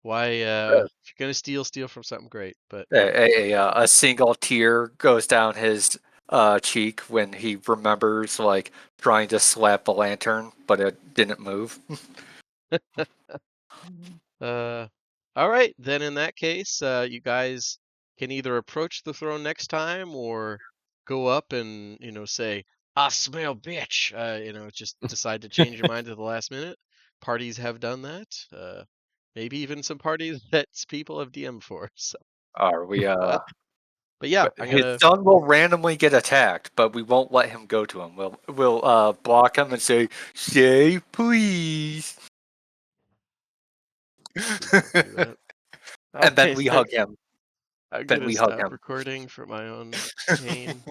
why? If you're gonna steal from something great. But A single tear goes down his cheek when he remembers like trying to slap a lantern, but it didn't move. Uh, all right, then in that case, you guys can either approach the throne next time or go up and, say, I smell bitch. Just decide to change your mind at the last minute. Parties have done that. Maybe even some parties that people have DM'd for. So, Are we? but yeah, But I'm his gonna. son will randomly get attacked, but we won't let him go to him. We'll block him and say please, Please don't do that. and then Okay, we then hug him. I'm Then gonna we hug stop him. recording for my own pain.